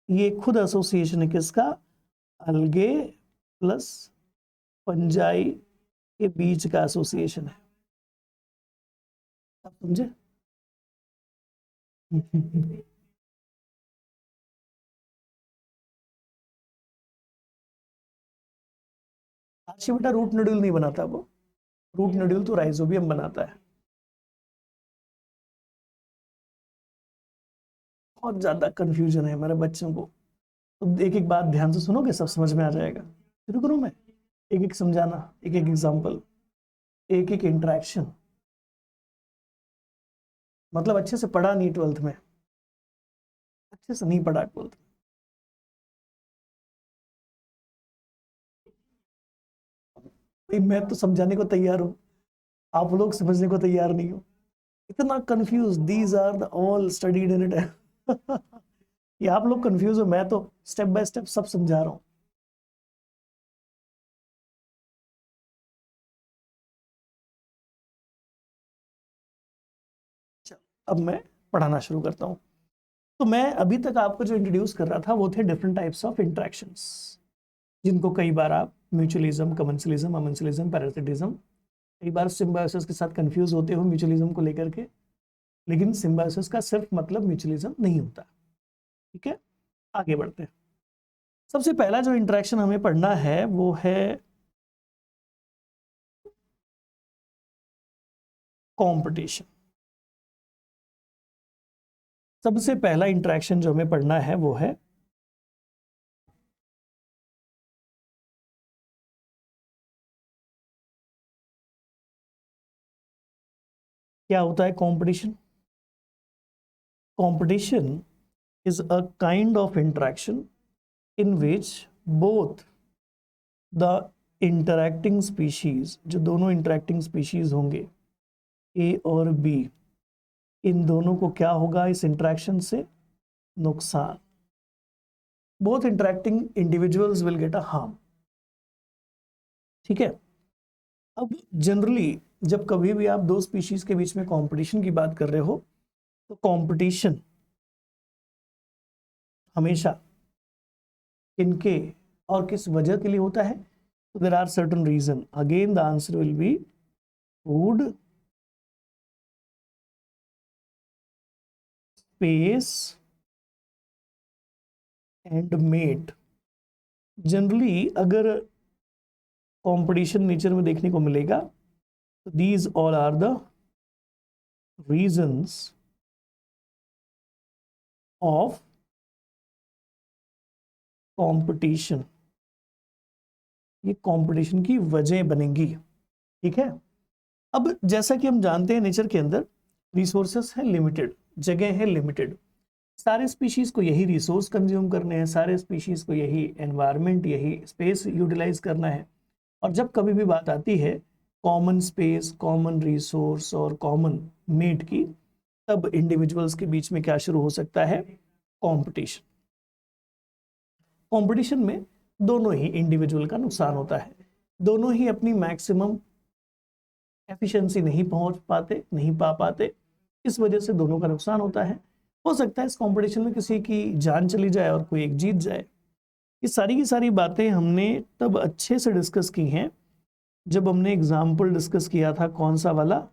ये खुद एसोसिएशन है किसका, अलगे प्लस फंजाई के बीच का एसोसिएशन है, आप समझे। आशी बेटा रूट नोड्यूल नहीं बनाता वो, रूट नोड्यूल तो राइजोबियम बनाता है। बहुत ज्यादा कंफ्यूजन है मेरे बच्चों को, तो एक एक बात ध्यान से सुनोगे सब समझ में आ जाएगा। शुरू करूं मैं, एक एक समझाना, एक एक एग्जांपल, एक एक इंटरेक्शन, मतलब अच्छे से पढ़ा नहीं ट्वेल्थ में, अच्छे से नहीं पढ़ा ट्वेल्थ। भाई मैं तो समझाने को तैयार हूँ, आप लोग समझने को तैयार नहीं हो, इतना confuse, these are the all studied in it. ये आप लोग कंफ्यूज हो, मैं तो स्टेप बाय स्टेप सब समझा रहा हूँ। चलो अब मैं पढ़ाना शुरू करता हूँ। तो मैं अभी तक आपको जो इंट्रोड्यूस कर रहा था वो थे डिफरेंट टाइप्स ऑफ इंट्रैक्शंस, जिनको कई बार आप म्यूचुअलिज्म, कमेंसलिज्म, अमेंसलिज्म, पैरासिटिज्म, कई बार सिम्बायोसिस के साथ कंफ्यूज होते हो म्यूचुअलिज्म को लेकर के, लेकिन सिम्बायोसिस का सिर्फ मतलब म्यूचुअलिज्म नहीं होता, ठीक है। आगे बढ़ते हैं। सबसे पहला जो इंट्रैक्शन हमें पढ़ना है वो है कंपटीशन। सबसे पहला इंट्रैक्शन जो हमें पढ़ना है वो है क्या होता है competition. Competition is a kind of interaction in which both the interacting species, जो दोनों interacting species होंगे, ए और बी, इन दोनों को क्या होगा इस इंटरेक्शन से? नुकसान। Both interacting individuals will get a harm. ठीक है। अब जनरली जब कभी भी आप दो स्पीशीज के बीच में कंपटीशन की बात कर रहे हो तो कंपटीशन हमेशा इनके और किस वजह के लिए होता है? तो there are certain reason. Again the answer will be food, space and mate. Generally अगर कंपटीशन नेचर में देखने को मिलेगा तो these all are the reasons of competition. ये कंपटीशन की वजह बनेंगी। ठीक है। अब जैसा कि हम जानते हैं नेचर के अंदर रिसोर्सेस है लिमिटेड, जगह है लिमिटेड। सारे स्पीशीज को यही रिसोर्स कंज्यूम करने हैं, सारे स्पीशीज को यही एनवायरनमेंट, यही स्पेस यूटिलाइज करना है। और जब कभी भी बात आती है कॉमन स्पेस, कॉमन रिसोर्स और कॉमन मेट की, तब इंडिविजुअल्स के बीच में क्या शुरू हो सकता है? कंपटीशन। कंपटीशन में दोनों ही इंडिविजुअल का नुकसान होता है, दोनों ही अपनी मैक्सिमम एफिशिएंसी नहीं पहुंच पाते, नहीं पा पाते, इस वजह से दोनों का नुकसान होता है। हो सकता है इस कंपटीशन में किसी की जान चली जाए और कोई एक जीत जाए। ये सारी की सारी बातें हमने तब अच्छे से डिस्कस की हैं जब हमने एग्जाम्पल डिस्कस किया था, कौन सा वाला?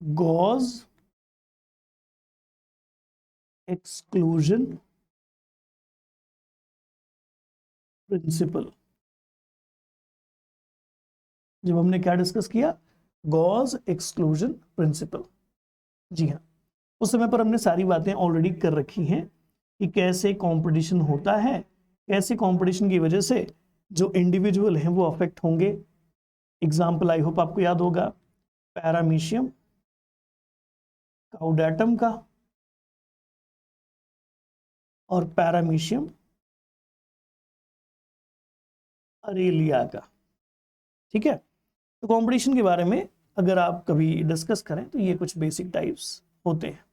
Gauss exclusion principle. जब हमने क्या डिस्कस किया? Gauss exclusion principle. जी हाँ, उस समय पर हमने सारी बातें ऑलरेडी कर रखी हैं कि कैसे कंपटीशन होता है, कैसे कंपटीशन की वजह से जो इंडिविजुअल हैं वो अफेक्ट होंगे। एग्जाम्पल आई होप आपको याद होगा, पैरामीशियम काउडाटम का और पैरामीशियम अरेलिया का। ठीक है। तो कंपटीशन के बारे में अगर आप कभी डिस्कस करें तो ये कुछ बेसिक टाइप्स होते हैं।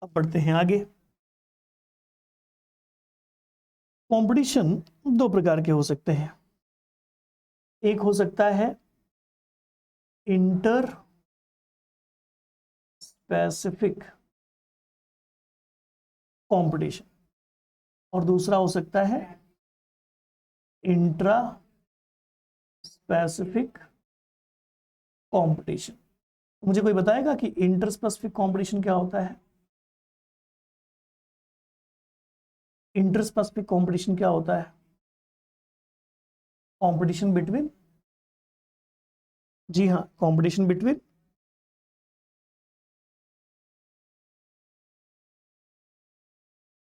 अब बढ़ते हैं आगे। कंपटीशन दो प्रकार के हो सकते हैं। एक हो सकता है इंटर स्पेसिफिक कंपटीशन और दूसरा हो सकता है इंट्रा स्पेसिफिक कंपटीशन। मुझे कोई बताएगा कि इंटर स्पेसिफिक कंपटीशन क्या होता है? इंटर स्पेसिफिक कंपटीशन क्या होता है? कंपटीशन बिटवीन, जी हाँ, कंपटीशन बिटवीन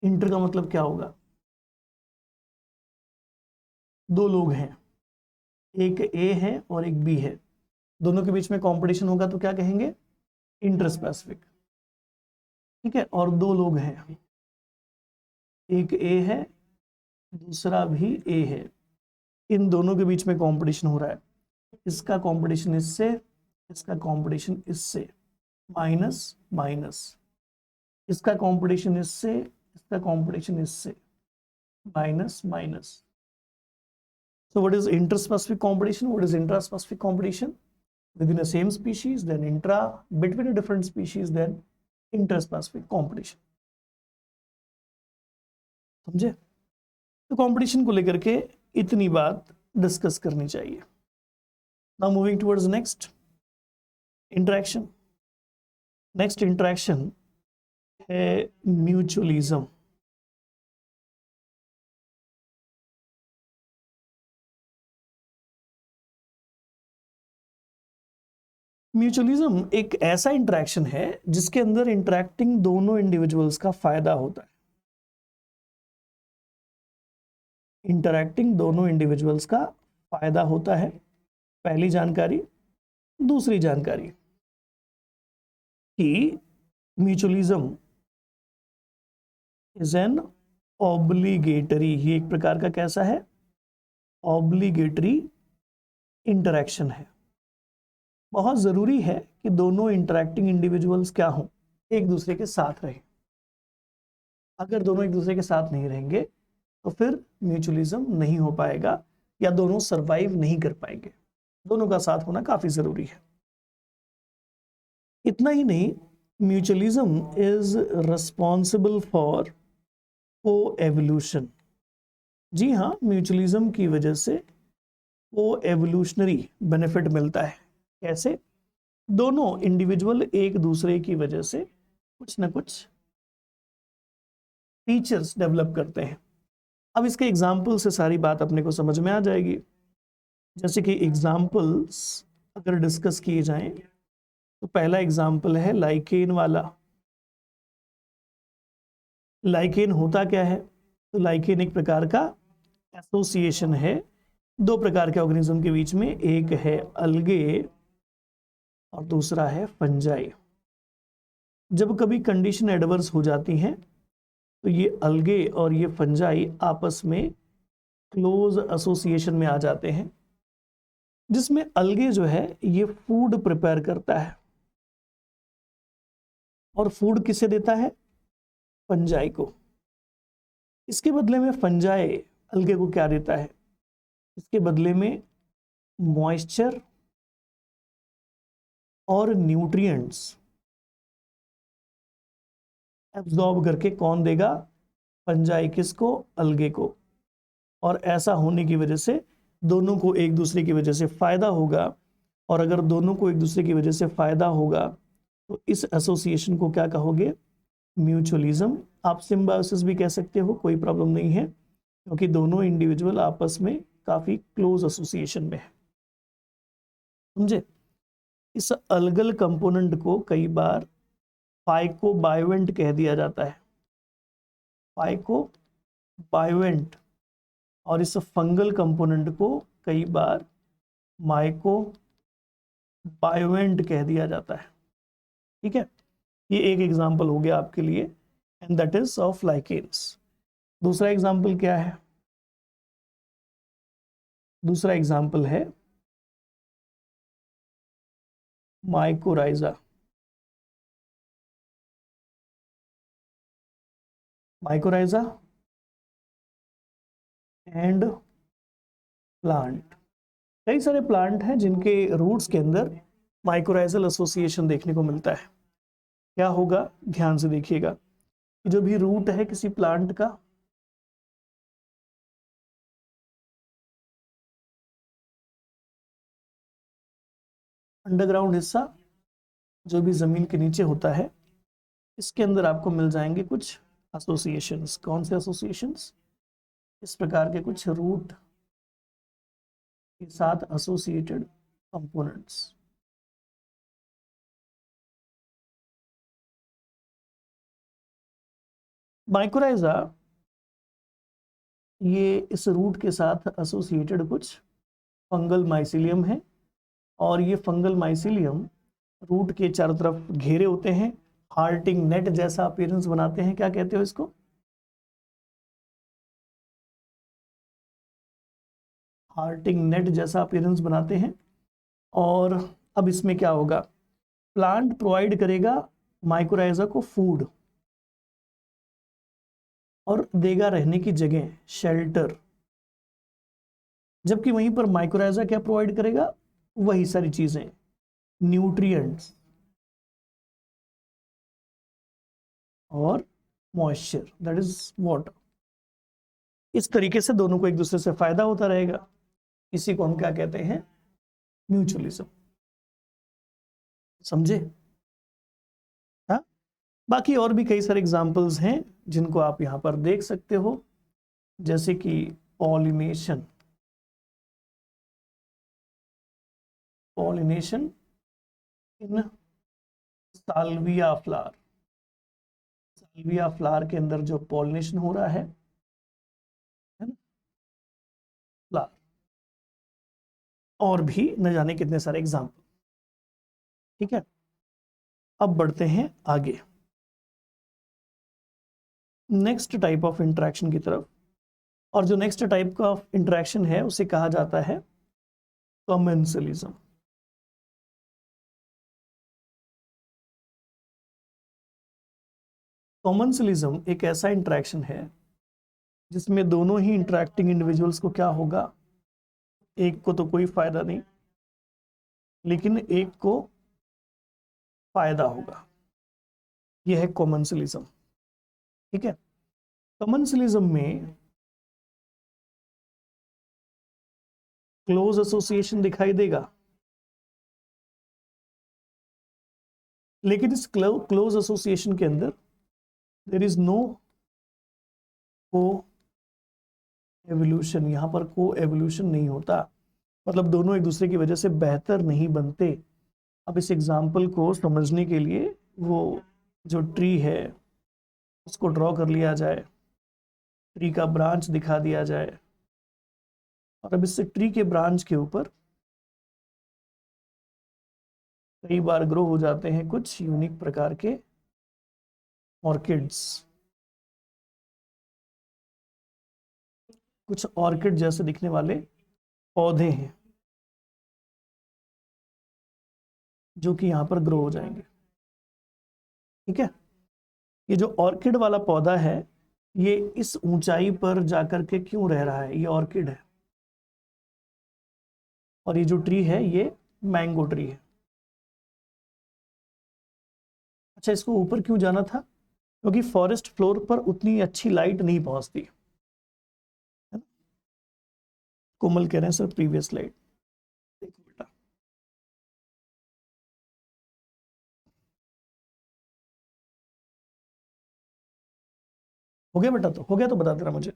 इंटर का मतलब क्या होगा? दो लोग हैं, एक ए है और एक बी है, दोनों के बीच में कंपटीशन होगा तो क्या कहेंगे? Inter specific. ठीक है। और दो लोग हैं, एक ए है दूसरा भी ए है, इन दोनों के बीच में कंपटीशन हो रहा है। इसका कंपटीशन इससे, इसका कंपटीशन इससे, माइनस माइनस, इसका कंपटीशन इससे, इसका कंपटीशन इससे, minus minus. So what is interspecific competition? What is intraspecific competition? Within the same species, then intra, between a different species, then interspecific competition. समझे? तो कंपटीशन को लेकर के इतनी बात डिस्कस करनी चाहिए। Now moving towards next interaction. Next interaction है म्यूचुअलिज्म। म्यूचुअलिज्म एक ऐसा इंटरेक्शन है जिसके अंदर इंटरेक्टिंग दोनों इंडिविजुअल्स का फायदा होता है। इंटरेक्टिंग दोनों इंडिविजुअल्स का फायदा होता है। पहली जानकारी। दूसरी जानकारी कि म्यूचुअलिज्म इज एन ऑब्लिगेटरी, ये एक प्रकार का कैसा है, ऑब्लिगेटरी इंटरेक्शन है। बहुत जरूरी है कि दोनों इंटरेक्टिंग इंडिविजुअल्स क्या हों, एक दूसरे के साथ रहें। अगर दोनों एक दूसरे के साथ नहीं रहेंगे तो फिर म्यूचुअलिज्म नहीं हो पाएगा या दोनों सरवाइव नहीं कर पाएंगे। दोनों का साथ होना काफी जरूरी है। इतना ही नहीं, म्यूचुअलिज्म इज रिस्पॉन्सिबल फॉर को एवोल्यूशन। जी हाँ, म्यूचुअलिज्म की वजह से को एवोल्यूशनरी बेनिफिट मिलता है। कैसे? दोनों इंडिविजुअल एक दूसरे की वजह से कुछ ना कुछ फीचर्स डेवलप करते हैं। अब इसके एग्जाम्पल से सारी बात अपने को समझ में आ जाएगी। जैसे कि एग्जाम्पल्स अगर डिस्कस किए जाएं तो पहला एग्जाम्पल है लाइकेन वाला। लाइकेन होता क्या है? तो लाइकेन एक प्रकार का एसोसिएशन है दो प्रकार के ऑर्गेनिज्म के बीच में, एक है अलगे और दूसरा है फंजाई। जब कभी कंडीशन एडवर्स हो जाती है तो ये अलगे और ये फंजाई आपस में क्लोज एसोसिएशन में आ जाते हैं, जिसमें अलगे जो है ये फूड प्रिपेयर करता है। और फूड किसे देता है? फंजाई को। इसके बदले में फंजाई अलगे को क्या देता है? इसके बदले में मॉइस्चर और न्यूट्रिएंट्स एब्जॉर्ब करके कौन देगा? फंजाई किसको? अलगे को। और ऐसा होने की वजह से दोनों को एक दूसरे की वजह से फायदा होगा। और अगर दोनों को एक दूसरे की वजह से फायदा होगा तो इस एसोसिएशन को क्या कहोगे? म्यूचुअलिज्म। आप सिम्बायोसिस भी कह सकते हो, कोई प्रॉब्लम नहीं है, क्योंकि दोनों इंडिविजुअल आपस में काफी क्लोज एसोसिएशन में है। समझे? इस अलगल कंपोनेंट को कई बार फाइकोबायोवेंट कह दिया जाता है, फाइकोबायोवेंट। और इस फंगल कंपोनेंट को कई बार माइकोबायोवेंट कह दिया जाता है। ठीक है, ये एक एग्जांपल हो गया आपके लिए, and that is of lichens. दूसरा एग्जांपल क्या है? दूसरा एग्जांपल है माइकोराइजा। Mycorrhiza and plant. कई सारे प्लांट हैं जिनके रूट्स के अंदर माइकोराइजल एसोसिएशन देखने को मिलता है। क्या होगा? ध्यान से देखिएगा, जो भी रूट है किसी प्लांट का, अंडरग्राउंड हिस्सा जो भी जमीन के नीचे होता है, इसके अंदर आपको मिल जाएंगे कुछ एसोसिएशंस। कौन से एसोसिएशंस? इस प्रकार के कुछ रूट के साथ एसोसिएटेड कंपोनेंट्स। माइकोराइजा ये इस रूट के साथ एसोसिएटेड कुछ फंगल माइसिलियम है, और ये फंगल माइसिलियम रूट के चारों तरफ घेरे होते हैं, हार्टिंग नेट जैसा अपीयरेंस बनाते हैं। क्या कहते हो इसको? हार्टिंग नेट जैसा अपीयरेंस बनाते हैं। और अब इसमें क्या होगा? प्लांट प्रोवाइड करेगा माइकोराइजा को फूड और देगा रहने की जगह, शेल्टर। जबकि वहीं पर माइकोराइजा क्या प्रोवाइड करेगा? वही सारी चीजें, न्यूट्रिएंट्स और मॉइस्चर, दैट इज वाटर। इस तरीके से दोनों को एक दूसरे से फायदा होता रहेगा। इसी को हम क्या कहते हैं? म्यूचुअलिज्म। समझे? हाँ, बाकी और भी कई सारे एग्जांपल्स हैं जिनको आप यहां पर देख सकते हो, जैसे कि pollination. Pollination in Salvia flower. Salvia flower के अंदर जो पॉलिनेशन हो रहा है ना, फ्लावर। और भी न जाने कितने सारे एग्जांपल। ठीक है, अब बढ़ते हैं आगे। नेक्स्ट टाइप ऑफ इंटरेक्शन की तरफ, और जो नेक्स्ट टाइप का इंटरेक्शन है उसे कहा जाता है कमेंसलिज्म। कमेंसलिज्म एक ऐसा इंटरेक्शन है जिसमें दोनों ही इंटरेक्टिंग इंडिविजुअल्स को क्या होगा, एक को तो कोई फायदा नहीं लेकिन एक को फायदा होगा। यह है कमेंसलिज्म। ठीक है, कमेंसलिज्म में क्लोज एसोसिएशन दिखाई देगा, लेकिन इस क्लोज एसोसिएशन के अंदर देयर इज नो को एवोल्यूशन। यहां पर को एवोल्यूशन नहीं होता, मतलब दोनों एक दूसरे की वजह से बेहतर नहीं बनते। अब इस एग्जाम्पल को समझने के लिए वो जो ट्री है उसको ड्रॉ कर लिया जाए, ट्री का ब्रांच दिखा दिया जाए, और अब इस ट्री के ब्रांच के ऊपर कई बार ग्रो हो जाते हैं कुछ यूनिक प्रकार के ऑर्किड्स। कुछ ऑर्किड जैसे दिखने वाले पौधे हैं जो कि यहां पर ग्रो हो जाएंगे। ठीक है, ये जो ऑर्किड वाला पौधा है ये इस ऊंचाई पर जाकर के क्यों रह रहा है, ये ऑर्किड है, और ये जो ट्री है ये मैंगो ट्री है। अच्छा, इसको ऊपर क्यों जाना था, क्योंकि फॉरेस्ट फ्लोर पर उतनी अच्छी लाइट नहीं पहुंचती है ना? कोमल कह रहे हैं सर प्रीवियस स्लाइड देखो बेटा। हो गया बेटा, तो हो गया तो बता देना मुझे।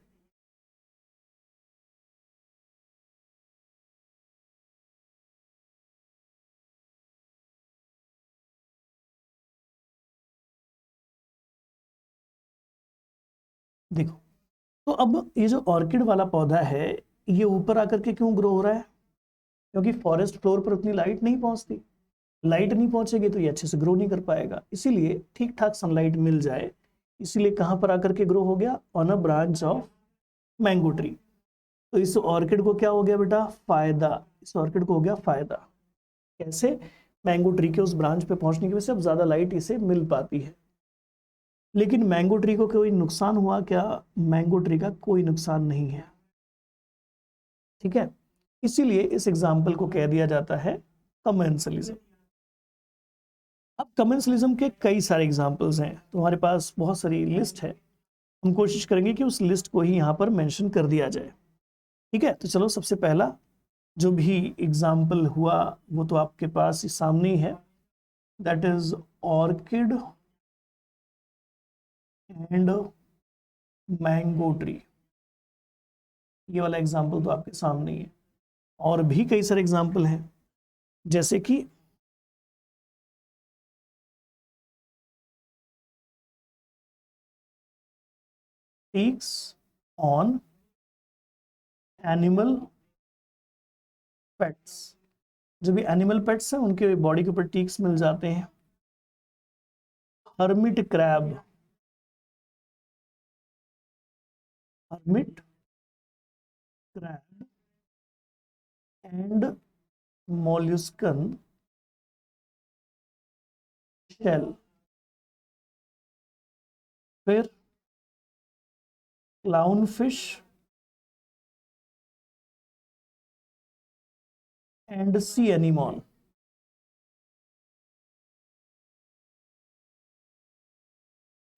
देखो, तो अब ये जो ऑर्किड वाला पौधा है ये ऊपर आकर के क्यों ग्रो हो रहा है, क्योंकि फॉरेस्ट फ्लोर पर उतनी लाइट नहीं पहुंचती। लाइट नहीं पहुंचेगी तो ये अच्छे से ग्रो नहीं कर पाएगा, इसीलिए ठीक ठाक सनलाइट मिल जाए, इसीलिए कहां पर आकर के ग्रो हो गया, on a branch of mango tree. तो इस ऑर्किड को क्या हो गया बेटा, फायदा। इस ऑर्किड को हो गया फायदा। कैसे, मैंगो ट्री के उस ब्रांच पे पहुंचने की वजह से अब ज्यादा लाइट इसे मिल पाती है। लेकिन मैंगो ट्री को कोई नुकसान हुआ क्या, मैंगो ट्री का कोई नुकसान नहीं है। ठीक है, इसीलिए इस एग्जाम्पल को कह दिया जाता है कमेंसलिज्म। अब कमेंसलिज्म के कई सारे एग्जाम्पल्स हैं, तो हमारे पास बहुत सारी लिस्ट है, हम कोशिश करेंगे कि उस लिस्ट को ही यहाँ पर मेंशन कर दिया जाए। ठीक है, तो चलो सबसे पहला जो भी एग्जाम्पल हुआ वो तो आपके पास सामने ही है, that is orchid and mango tree. ये वाला एग्जाम्पल तो आपके सामने ही है, और भी कई सारे एग्जाम्पल हैं जैसे कि टीक्स ऑन एनिमल पेट्स। जो भी एनिमल पेट्स हैं उनके बॉडी के ऊपर टीक्स मिल जाते हैं। Hermit crab, hermit crab and molluscan shell. फिर clown fish and sea anemone.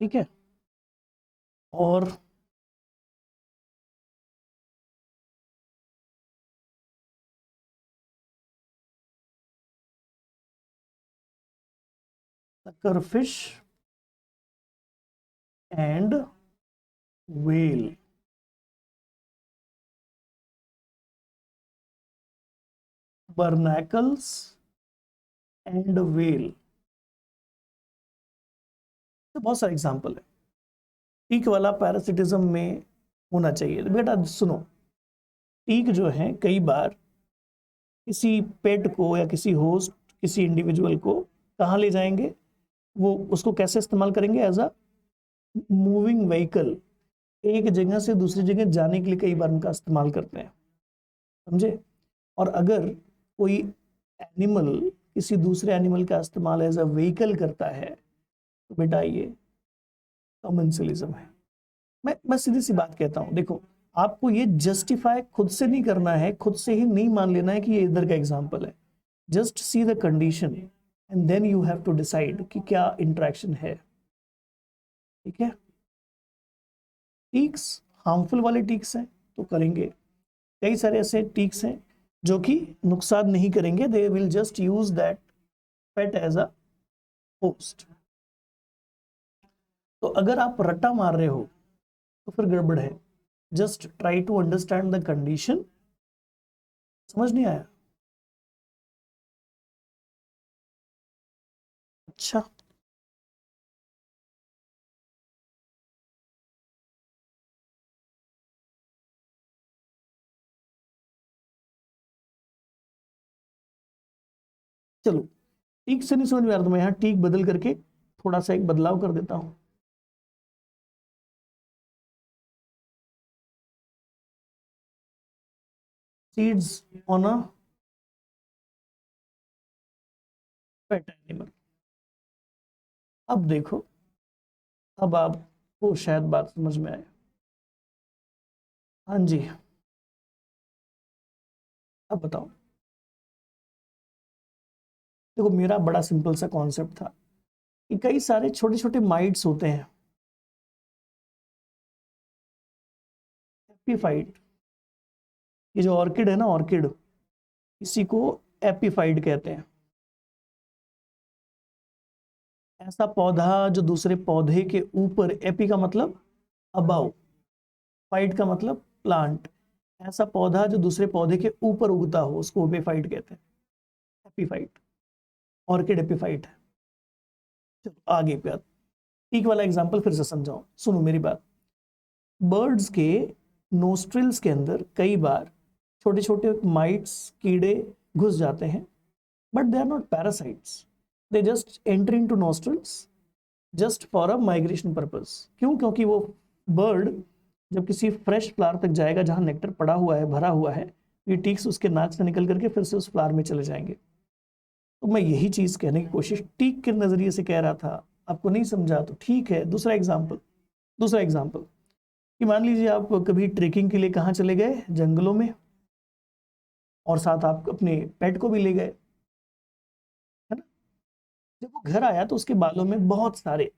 ठीक है, और suckerfish and whale। barnacles and whale। तो बहुत सारे एग्जाम्पल है। टीक वाला पैरासिटिज्म में होना चाहिए। तो बेटा सुनो, टीक जो है कई बार किसी पेट को या किसी होस्ट, किसी इंडिविजुअल को कहाँ ले जाएंगे, वो उसको कैसे इस्तेमाल करेंगे, एज अ मूविंग व्हीकल, एक जगह से दूसरी जगह जाने के लिए कई बार उनका इस्तेमाल करते हैं, समझे। और अगर कोई एनिमल किसी दूसरे एनिमल का इस्तेमाल एज अ व्हीकल करता है तो बेटा ये कमेंसलिज्म है। मैं सीधी सी बात कहता हूं, देखो आपको ये जस्टिफाई खुद से नहीं करना है, खुद से ही नहीं मान लेना है कि ये इधर का एग्जांपल है। Just see the condition and then you have to decide कि क्या इंटरेक्शन है, ठीक है। टीक्स हार्मफुल वाले टीक्स हैं तो करेंगे, कई सारे ऐसे टीक्स हैं जो कि नुकसान नहीं करेंगे, they will just use that pet as a host. तो अगर आप रट्टा मार रहे हो तो फिर गड़बड़ है। Just try to understand the condition. समझ नहीं आया? अच्छा, चलो टीक से नहीं समझ में आ रहा तो मैं यहाँ टीक बदल करके थोड़ा सा एक बदलाव कर देता हूं। Seeds on a pet animal. अब देखो, अब आपको शायद बात समझ में आए। हाँ जी, अब बताओ। देखो मेरा बड़ा सिंपल सा कॉन्सेप्ट था कि कई सारे छोटे छोटे माइट्स होते हैं, एपीफाइट। ये जो ऑर्किड है ना, ऑर्किड, इसी को एपीफाइट कहते हैं। ऐसा पौधा जो दूसरे पौधे के ऊपर, एपी का मतलब अबाव, फाइट का मतलब प्लांट, ऐसा पौधा जो दूसरे पौधे के ऊपर उगता हो उसको एपीफाइट कहते हैं। एपीफाइट, ऑर्किड एपीफाइट है। चलो आगे पे टीक वाला एग्जांपल फिर से समझाओ, सुनो मेरी बात। बर्ड्स के नोस्ट्रिल्स के अंदर कई बार छोटे छोटे माइट्स, कीड़े घुस जाते हैं, but they are not parasites, they just enter into nostrils just for a migration purpose. क्यों? क्योंकि वो बर्ड जब किसी फ्रेश फ्लावर तक जाएगा जहां नेक्टर पड़ा हुआ है, भरा हुआ है, ये टीक्स उसके नाक से निकल करके फिर से उस फ्लावर में चले जाएंगे। तो मैं यही चीज कहने की कोशिश टीक के नजरिए से कह रहा था, आपको नहीं समझा तो ठीक है। दूसरा एग्जाम्पल, दूसरा एग्जाम्पल कि मान लीजिए आप कभी ट्रेकिंग के लिए कहाँ चले गए, जंगलों में, और साथ आप अपने पेट को भी ले गए, है ना। जब वो घर आया तो उसके बालों में बहुत सारे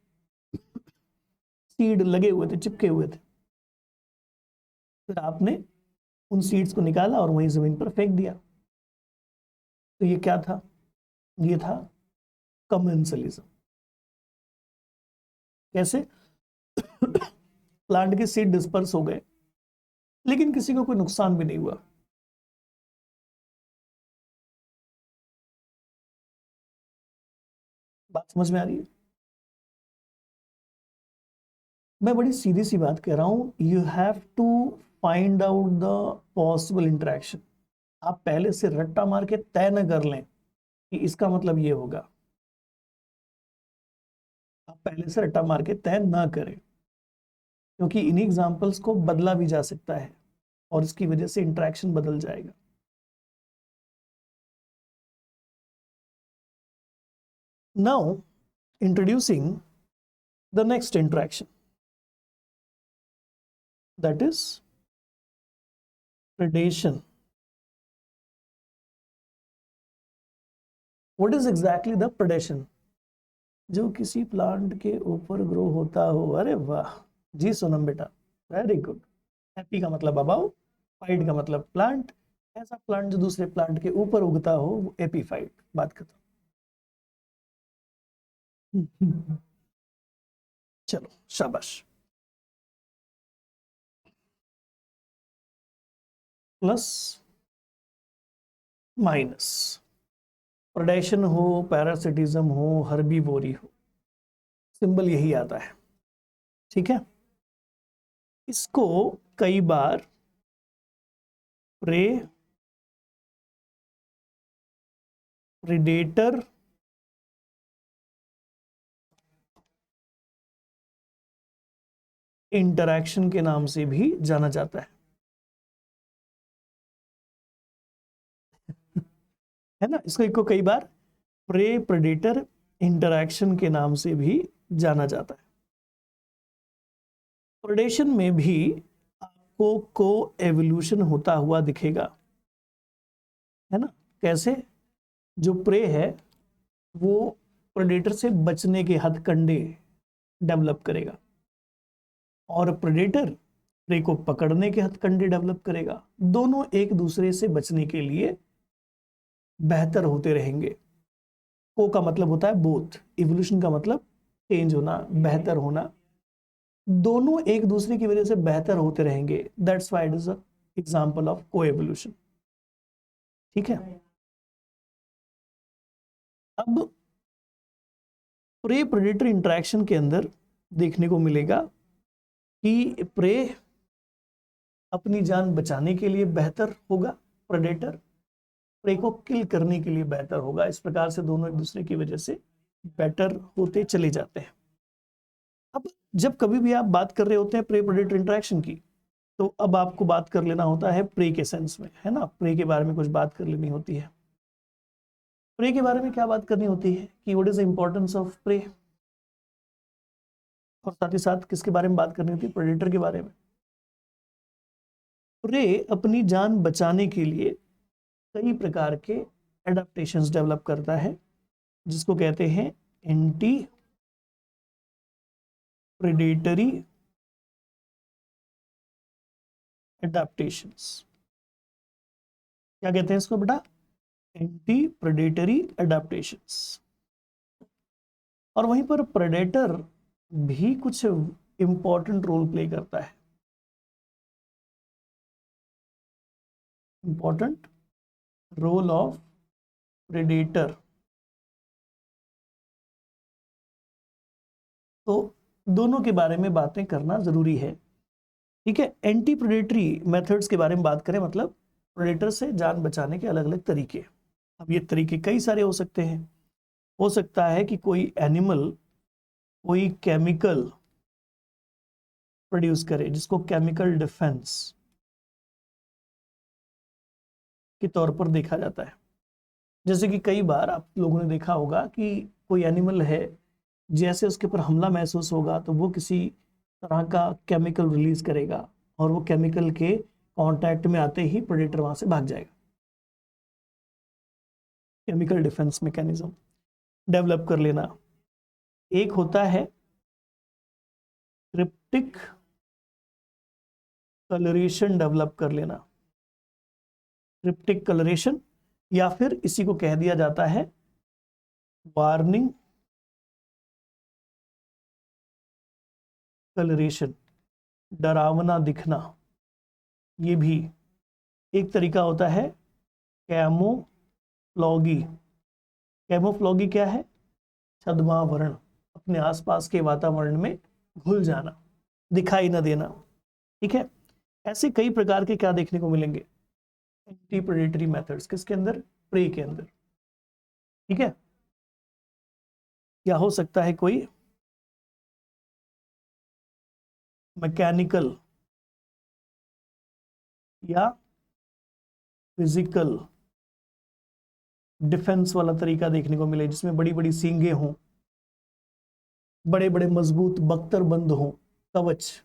सीड लगे हुए थे, चिपके हुए थे। फिर आपने उन सीड्स को निकाला और वहीं जमीन पर फेंक दिया। तो ये क्या था? ये था कमेंसलिज्म। कैसे? प्लांट के सीड डिस्पर्स हो गए लेकिन किसी को कोई नुकसान भी नहीं हुआ। बात समझ में आ रही है? मैं बड़ी सीधी सी बात कह रहा हूं, you have to find out the possible interaction. आप पहले से रट्टा मार के तय न कर लें कि इसका मतलब ये होगा। आप पहले से रट्टा मार के तय ना करें, क्योंकि इन एग्जाम्पल्स को बदला भी जा सकता है और इसकी वजह से इंटरेक्शन बदल जाएगा। Now introducing the next interaction, that is predation. What is exactly the predation? जो किसी प्लांट के ऊपर ग्रो होता हो। अरे वाह जी सोनम बेटा, वेरी गुड। हैप्पी का मतलब अबाउ, फाइट का मतलब प्लांट। ऐसा प्लांट जो दूसरे प्लांट के ऊपर उगता हो वो एपीफाइट। बात खत्म। चलो शाबाश। प्लस माइनस, प्रेडेशन हो, पैरासिटिज्म हो, हर्बीवोरी हो, सिंबल यही आता है, ठीक है। इसको कई बार प्रे, प्रीडेटर, इंटरैक्शन के नाम से भी जाना जाता है ना। इसको कई बार प्रे प्रेडेटर इंटरैक्शन के नाम से भी जाना जाता है। प्रेडेशन में भी आपको को एवोल्यूशन होता हुआ दिखेगा, है ना। कैसे? जो प्रे है वो प्रेडेटर से बचने के हथकंडे डेवलप करेगा और प्रेडेटर प्रे को पकड़ने के हथकंडे डेवलप करेगा। दोनों एक दूसरे से बचने के लिए बेहतर होते रहेंगे। को का मतलब होता है बोथ, इवोल्यूशन का मतलब चेंज होना, बेहतर होना। दोनों एक दूसरे की वजह से बेहतर होते रहेंगे। That's why it is a example of को एवोल्यूशन। ठीक है। अब प्रे प्रेडेटर इंटरेक्शन के अंदर देखने को मिलेगा कि प्रे अपनी जान बचाने के लिए बेहतर होगा, प्रेडेटर प्रे को किल करने के लिए बेहतर होगा। इस प्रकार से दोनों एक दूसरे की वजह से बेटर होते चले जाते हैं। अब जब कभी भी आप बात कर रहे होते हैं प्रे प्रेडेटर इंटरेक्शन की, तो अब आपको बात कर लेना होता है प्रे के सेंस में, है ना। प्रे के बारे में कुछ बात कर लेनी होती है। प्रे के बारे में क्या बात करनी होती है कि what is the importance of prey, और साथ ही साथ किसके बारे में बात करनी होती है? प्रेडेटर के बारे में। प्रे अपनी जान बचाने के लिए कई प्रकार के एडाप्टेशंस डेवलप करता है, जिसको कहते हैं एंटी प्रेडेटरी एडाप्टेशंस। क्या कहते हैं इसको बेटा? Anti predatory adaptations. और वहीं पर प्रेडेटर भी कुछ इंपॉर्टेंट रोल प्ले करता है। Important role of predator. तो दोनों के बारे में बातें करना जरूरी है। ठीक है। एंटी प्रेडेटरी मेथड्स के बारे में बात करें, मतलब प्रेडेटर से जान बचाने के अलग अलग तरीके। अब ये तरीके कई सारे हो सकते हैं। हो सकता है कि कोई एनिमल कोई केमिकल प्रोड्यूस करे, जिसको केमिकल डिफेंस के तौर पर देखा जाता है। जैसे कि कई बार आप लोगों ने देखा होगा कि कोई एनिमल है, जैसे उसके ऊपर हमला महसूस होगा तो वो किसी तरह का केमिकल रिलीज करेगा, और वो केमिकल के कांटेक्ट में आते ही प्रेडेटर वहां से भाग जाएगा। केमिकल डिफेंस मैकेनिज्म डेवलप कर लेना। एक होता है क्रिप्टिक कलरेशन डेवलप कर लेना। क्रिप्टिक कलरेशन, या फिर इसी को कह दिया जाता है वार्निंग कलरेशन, डरावना दिखना। ये भी एक तरीका होता है कैमोफ्लॉगी। कैमोफ्लॉगी क्या है? छद्मावरण, अपने आसपास के वातावरण में घुल जाना, दिखाई न देना। ठीक है। ऐसे कई प्रकार के क्या देखने को मिलेंगे? Anti predatory methods. किसके अंदर? प्रे के अंदर। ठीक है। या हो सकता है कोई मैकेनिकल या फिजिकल डिफेंस वाला तरीका देखने को मिले, जिसमें बड़ी बड़ी सींगें हों, बड़े बड़े मजबूत बख्तर बंद हों, कवच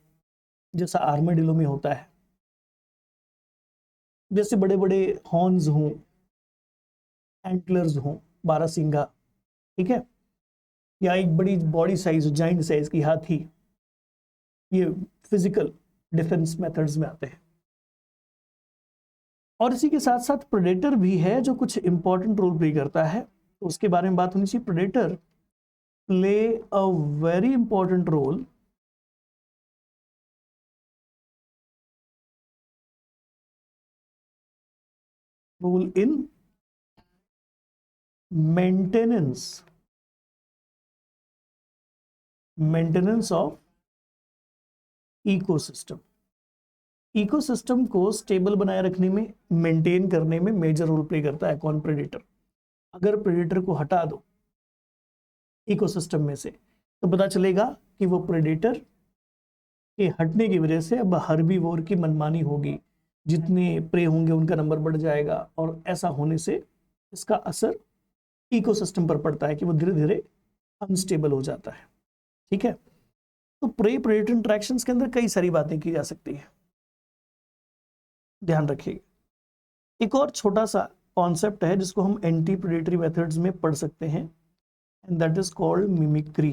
जैसा आर्मेडिलो में होता है, जैसे बड़े बड़े हॉर्न्स हों, एंटलर्स हों, बारहसिंगा। ठीक है। या एक बड़ी बॉडी साइज, जाइंट साइज की हाथी। ये फिजिकल डिफेंस मेथड्स में आते हैं। और इसी के साथ साथ प्रेडेटर भी है जो कुछ इंपॉर्टेंट रोल प्ले करता है, तो उसके बारे में बात होनी चाहिए। Predator play a very important role in maintenance of ecosystem. Ecosystem को स्टेबल बनाए रखने में, मेंटेन करने में मेजर रोल प्ले करता है कौन? प्रेडेटर। अगर प्रेडेटर को हटा दो इकोसिस्टम में से, तो पता चलेगा कि वो प्रेडेटर के हटने की वजह से अब हर्बीवोर की मनमानी होगी, जितने प्रे होंगे उनका नंबर बढ़ जाएगा, और ऐसा होने से इसका असर इकोसिस्टम पर पड़ता है कि वो धीरे धीरे अनस्टेबल हो जाता है। ठीक है, तो प्रे प्रेडेटर इंटरेक्शंस के अंदर कई सारी बातें की जा सकती है, ध्यान रखिएगा। एक और छोटा सा कॉन्सेप्ट है जिसको हम एंटी प्रेडेटरी मेथड्स में पढ़ सकते हैं, and that is called mimicry,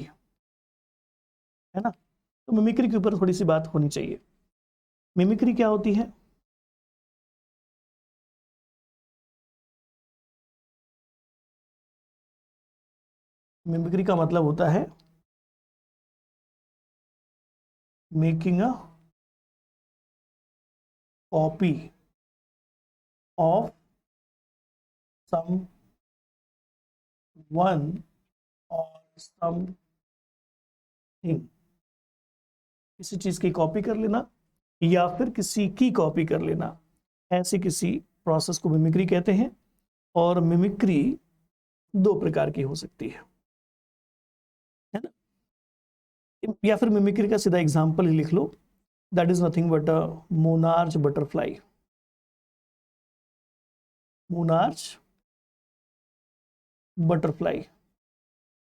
है ना। तो मिमिक्री के ऊपर थोड़ी सी बात होनी चाहिए। मिमिक्री क्या होती है? मिमिक्री का मतलब होता है making a copy of someone और समथिंग, किसी चीज की कॉपी कर लेना या फिर किसी की कॉपी कर लेना, ऐसे किसी प्रोसेस को मिमिक्री कहते हैं। और मिमिक्री दो प्रकार की हो सकती है ना। या फिर मिमिक्री का सीधा एग्जांपल ही लिख लो, that is nothing but a monarch butterfly. Monarch butterfly,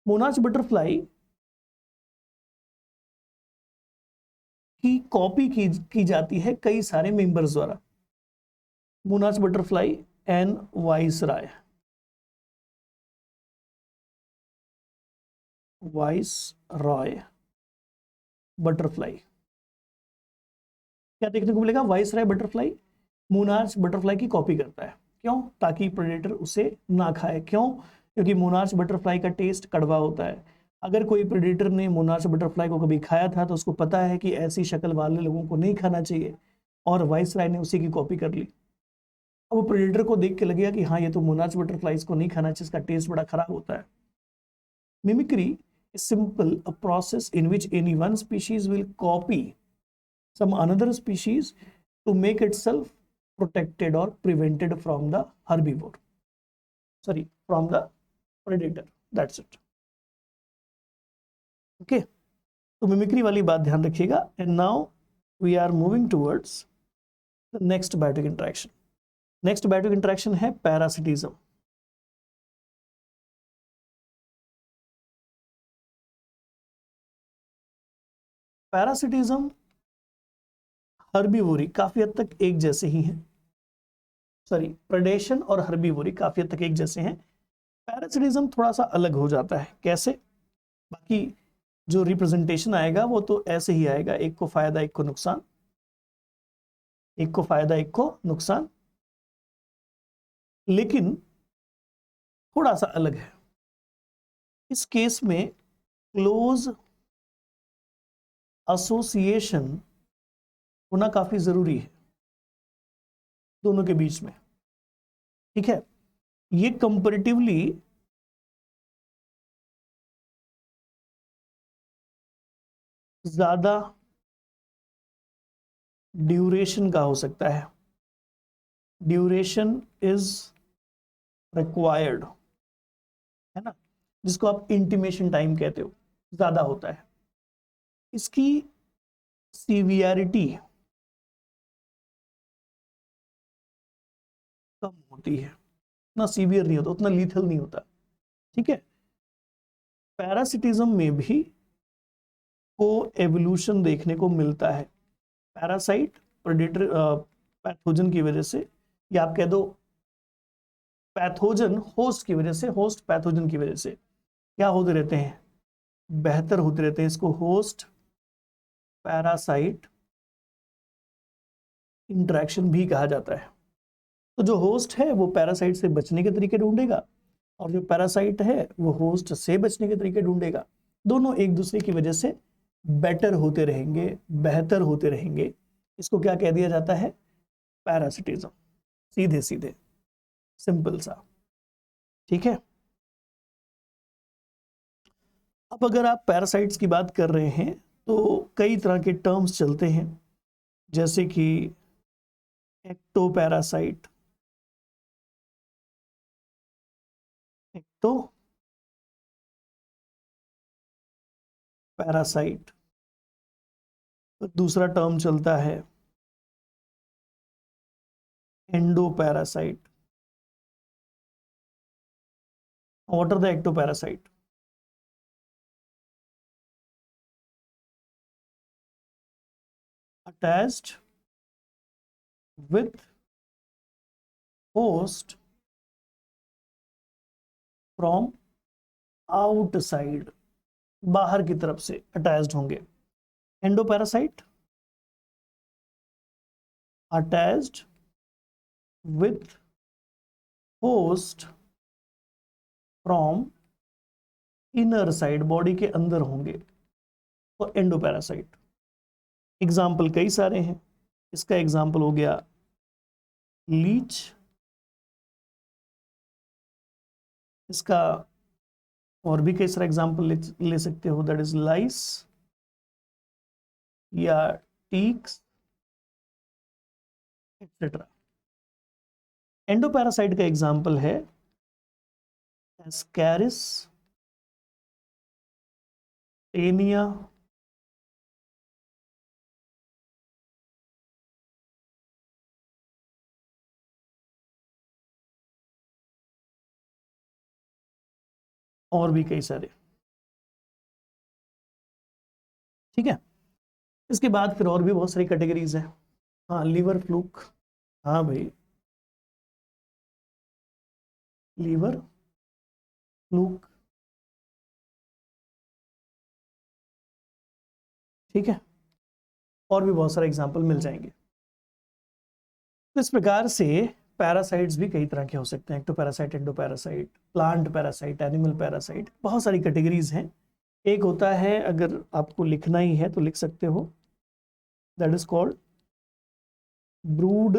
monarch butterfly की कॉपी की जाती है कई सारे मेंबर्स द्वारा। Monarch butterfly and viceroy, viceroy butterfly, क्या देखने को मिलेगा? Viceroy butterfly monarch butterfly की कॉपी करता है। क्यों? ताकि प्रेडेटर उसे ना खाए। क्यों? क्योंकि मोनार्च बटरफ्लाई का टेस्ट कड़वा होता है। अगर कोई प्रेडेटर ने मोनार्च बटरफ्लाई को कभी खाया था तो उसको पता है कि ऐसी शक्ल वाले लोगों को नहीं खाना चाहिए, और वाइस राय ने उसी की कॉपी कर ली। अब वो प्रेडेटर को देख के लगेगा कि हाँ, ये तो मोनार्च बटरफ्लाई को नहीं खाना चाहिए, इसका टेस्ट बड़ा खराब होता है। Mimicry is simple a process in which any one species will copy some another species to make itself protected or prevented from the herbivore, sorry, from the predator, that's it. Okay, तो mimicry वाली बात ध्यान रखिएगा। And now we are moving towards the next biotic interaction. Next biotic interaction है parasitism. Parasitism herbivory काफी हद तक एक जैसे ही हैं, सॉरी, प्रेडेशन और हर्बीवोरी काफी हद तक एक जैसे हैं। पैरासिटिज्म थोड़ा सा अलग हो जाता है। कैसे? बाकी जो रिप्रेजेंटेशन आएगा वो तो ऐसे ही आएगा, एक को फायदा एक को नुकसान, एक को फायदा एक को नुकसान, लेकिन थोड़ा सा अलग है। इस केस में क्लोज एसोसिएशन होना काफी जरूरी है दोनों के बीच में। ठीक है, ये कंपैरेटिवली ज्यादा ड्यूरेशन का हो सकता है। ड्यूरेशन इज रिक्वायर्ड, है ना, जिसको आप इंटीमेशन टाइम कहते हो, ज्यादा होता है। इसकी सीवियरिटी कम होती है, उतना सीवियर नहीं होता, उतना लीथल नहीं होता। ठीक है, पैरासिटिज्म में भी को एवोल्यूशन देखने को मिलता है। पैरासाइट प्रेडेटर पैथोजन की वजह से, या आप कह दो पैथोजन होस्ट की वजह से, होस्ट पैथोजन की वजह से क्या होते रहते हैं? बेहतर होते रहते हैं। इसको होस्ट पैरासाइट इंटरेक्शन भी कहा जाता है। तो जो होस्ट है वो पैरासाइट से बचने के तरीके ढूंढेगा, और जो पैरासाइट है वो होस्ट से बचने के तरीके ढूंढेगा। दोनों एक दूसरे की वजह से बेटर होते रहेंगे, बेहतर होते रहेंगे। इसको क्या कह दिया जाता है? पैरासिटिज्म, सीधे सीधे, सिंपल सा। ठीक है, अब अगर आप पैरासाइट्स की बात कर रहे हैं तो कई तरह के टर्म्स चलते हैं, जैसे कि एक्टोपैरासाइट, एक्टो पैरासाइट, दूसरा टर्म चलता है endoparasite. What are the ectoparasite? Attached with host from outside, बाहर की तरफ से अटैच्ड होंगे। Endoparasite attached with host from inner side, body के अंदर होंगे, तो एंडोपैरासाइट। एग्जाम्पल कई सारे हैं। इसका एग्जाम्पल हो गया लीच, इसका और भी कई सारे एग्जाम्पल ले सकते हो, दैट इज लाइस या टीक्स एक्सेट्रा। एंडोपैरासाइट का एग्जाम्पल है एस्कैरिस, टेनिया, और भी कई सारे। ठीक है, इसके बाद फिर और भी बहुत सारी कैटेगरीज है। हाँ, लीवर फ्लूक, हाँ भाई, लीवर फ्लूक, ठीक है, और भी बहुत सारे एग्जाम्पल मिल जाएंगे। तो इस प्रकार से पैरासाइट्स भी कई तरह के हो सकते हैं, ectoparasite, endoparasite, plant parasite, animal parasite, बहुत सारी कैटेगरीज हैं। एक होता है, अगर आपको लिखना ही है तो लिख सकते हो, that is called brood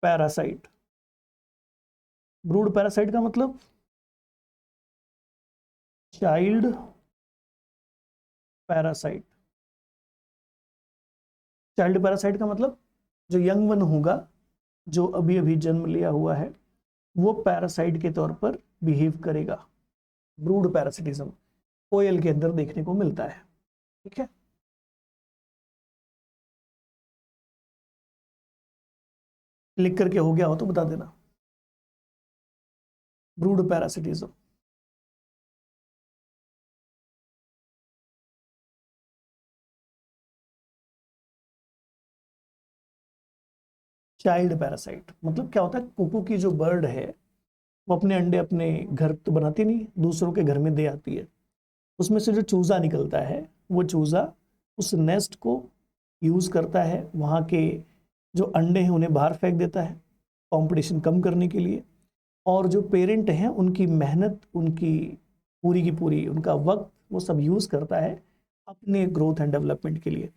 parasite. Brood parasite का मतलब चाइल्ड पैरासाइट। चाइल्ड पैरासाइट का मतलब जो यंग वन होगा, जो अभी अभी जन्म लिया हुआ है, वो पैरासाइट के तौर पर बिहेव करेगा। ब्रूड पैरासिटिज्म कोयल के अंदर देखने को मिलता है। ठीक है, लिख करके हो गया हो तो बता देना। Brood parasitism. चाइल्ड पैरासाइट मतलब क्या होता है, कुकू की जो बर्ड है वो अपने अंडे अपने घर तो बनाती नहीं, दूसरों के घर में दे आती है। उसमें से जो चूजा निकलता है, वो चूजा उस नेस्ट को यूज करता है, वहाँ के जो अंडे हैं उन्हें बाहर फेंक देता है कंपटीशन कम करने के लिए। और जो पेरेंट हैं उनकी मेहनत, उनकी पूरी की पूरी उनका वक्त, वो सब यूज करता है अपने ग्रोथ एंड डेवलपमेंट के लिए,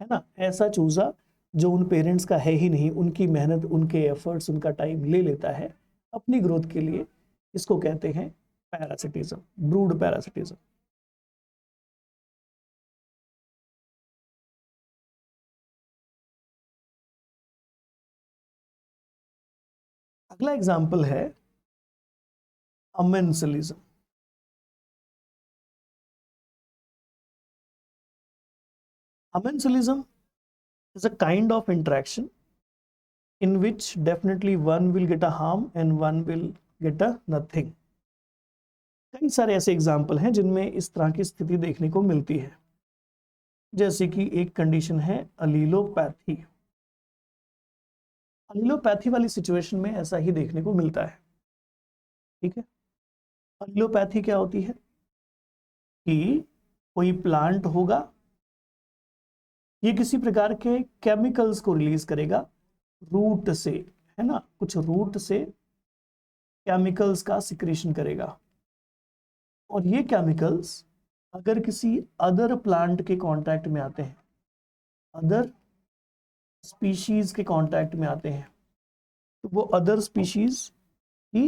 है ना। ऐसा चूजा जो उन पेरेंट्स का है ही नहीं, उनकी मेहनत, उनके एफर्ट्स, उनका टाइम ले लेता है अपनी ग्रोथ के लिए, इसको कहते हैं पैरासिटिज्म, ब्रूड पैरासिटिज्म। अगला एग्जाम्पल है amensalism. Amensalism is a kind of interaction in which definitely one will get a harm and one will get a nothing। कई सारे ऐसे एग्जाम्पल हैं जिनमें इस तरह की स्थिति देखने को मिलती है, जैसे कि एक कंडीशन है अलीलोपैथी। अलीलोपैथी वाली सिचुएशन में ऐसा ही देखने को मिलता है। ठीक है, अलीलोपैथी क्या होती है कि कोई प्लांट होगा, ये किसी प्रकार के केमिकल्स को रिलीज करेगा रूट से, है ना, कुछ रूट से केमिकल्स का सिक्रेशन करेगा। और ये केमिकल्स अगर किसी अदर प्लांट के कांटेक्ट में आते हैं, अदर स्पीशीज के कांटेक्ट में आते हैं, तो वो अदर स्पीशीज की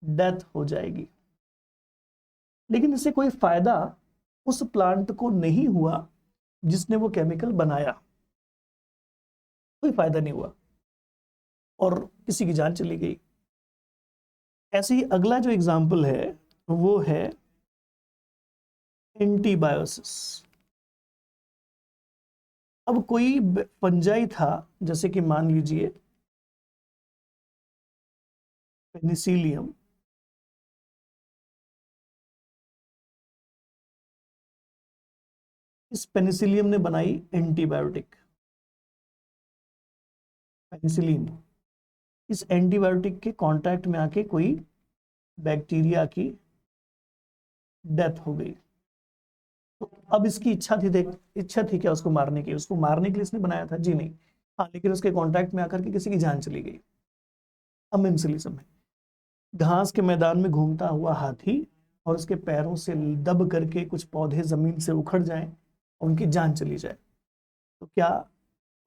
डेथ हो जाएगी। लेकिन इससे कोई फायदा उस प्लांट को नहीं हुआ जिसने वो केमिकल बनाया, कोई फायदा नहीं हुआ और किसी की जान चली गई। ऐसे ही अगला जो एग्जाम्पल है वो है एंटीबायोसिस। अब कोई फंजाई था, जैसे कि मान लीजिए पेनिसिलियम, इस पेनिसिलियम ने बनाई एंटीबायोटिक, पेनिसिलिन, इस एंटीबायोटिक के कांटेक्ट में आके कोई बैक्टीरिया की डेथ हो गई। तो अब इसकी इच्छा थी, देख इच्छा थी क्या उसको मारने की? उसको मारने के लिए इसने बनाया था? जी नहीं। हाँ, लेकिन उसके कांटेक्ट में आकर के किसी की जान चली गई। अमेंसिलिज्म है, घास के मैदान में घूमता हुआ हाथी और उसके पैरों से दब करके कुछ पौधे जमीन से उखड़ जाएं और उनकी जान चली जाए। तो क्या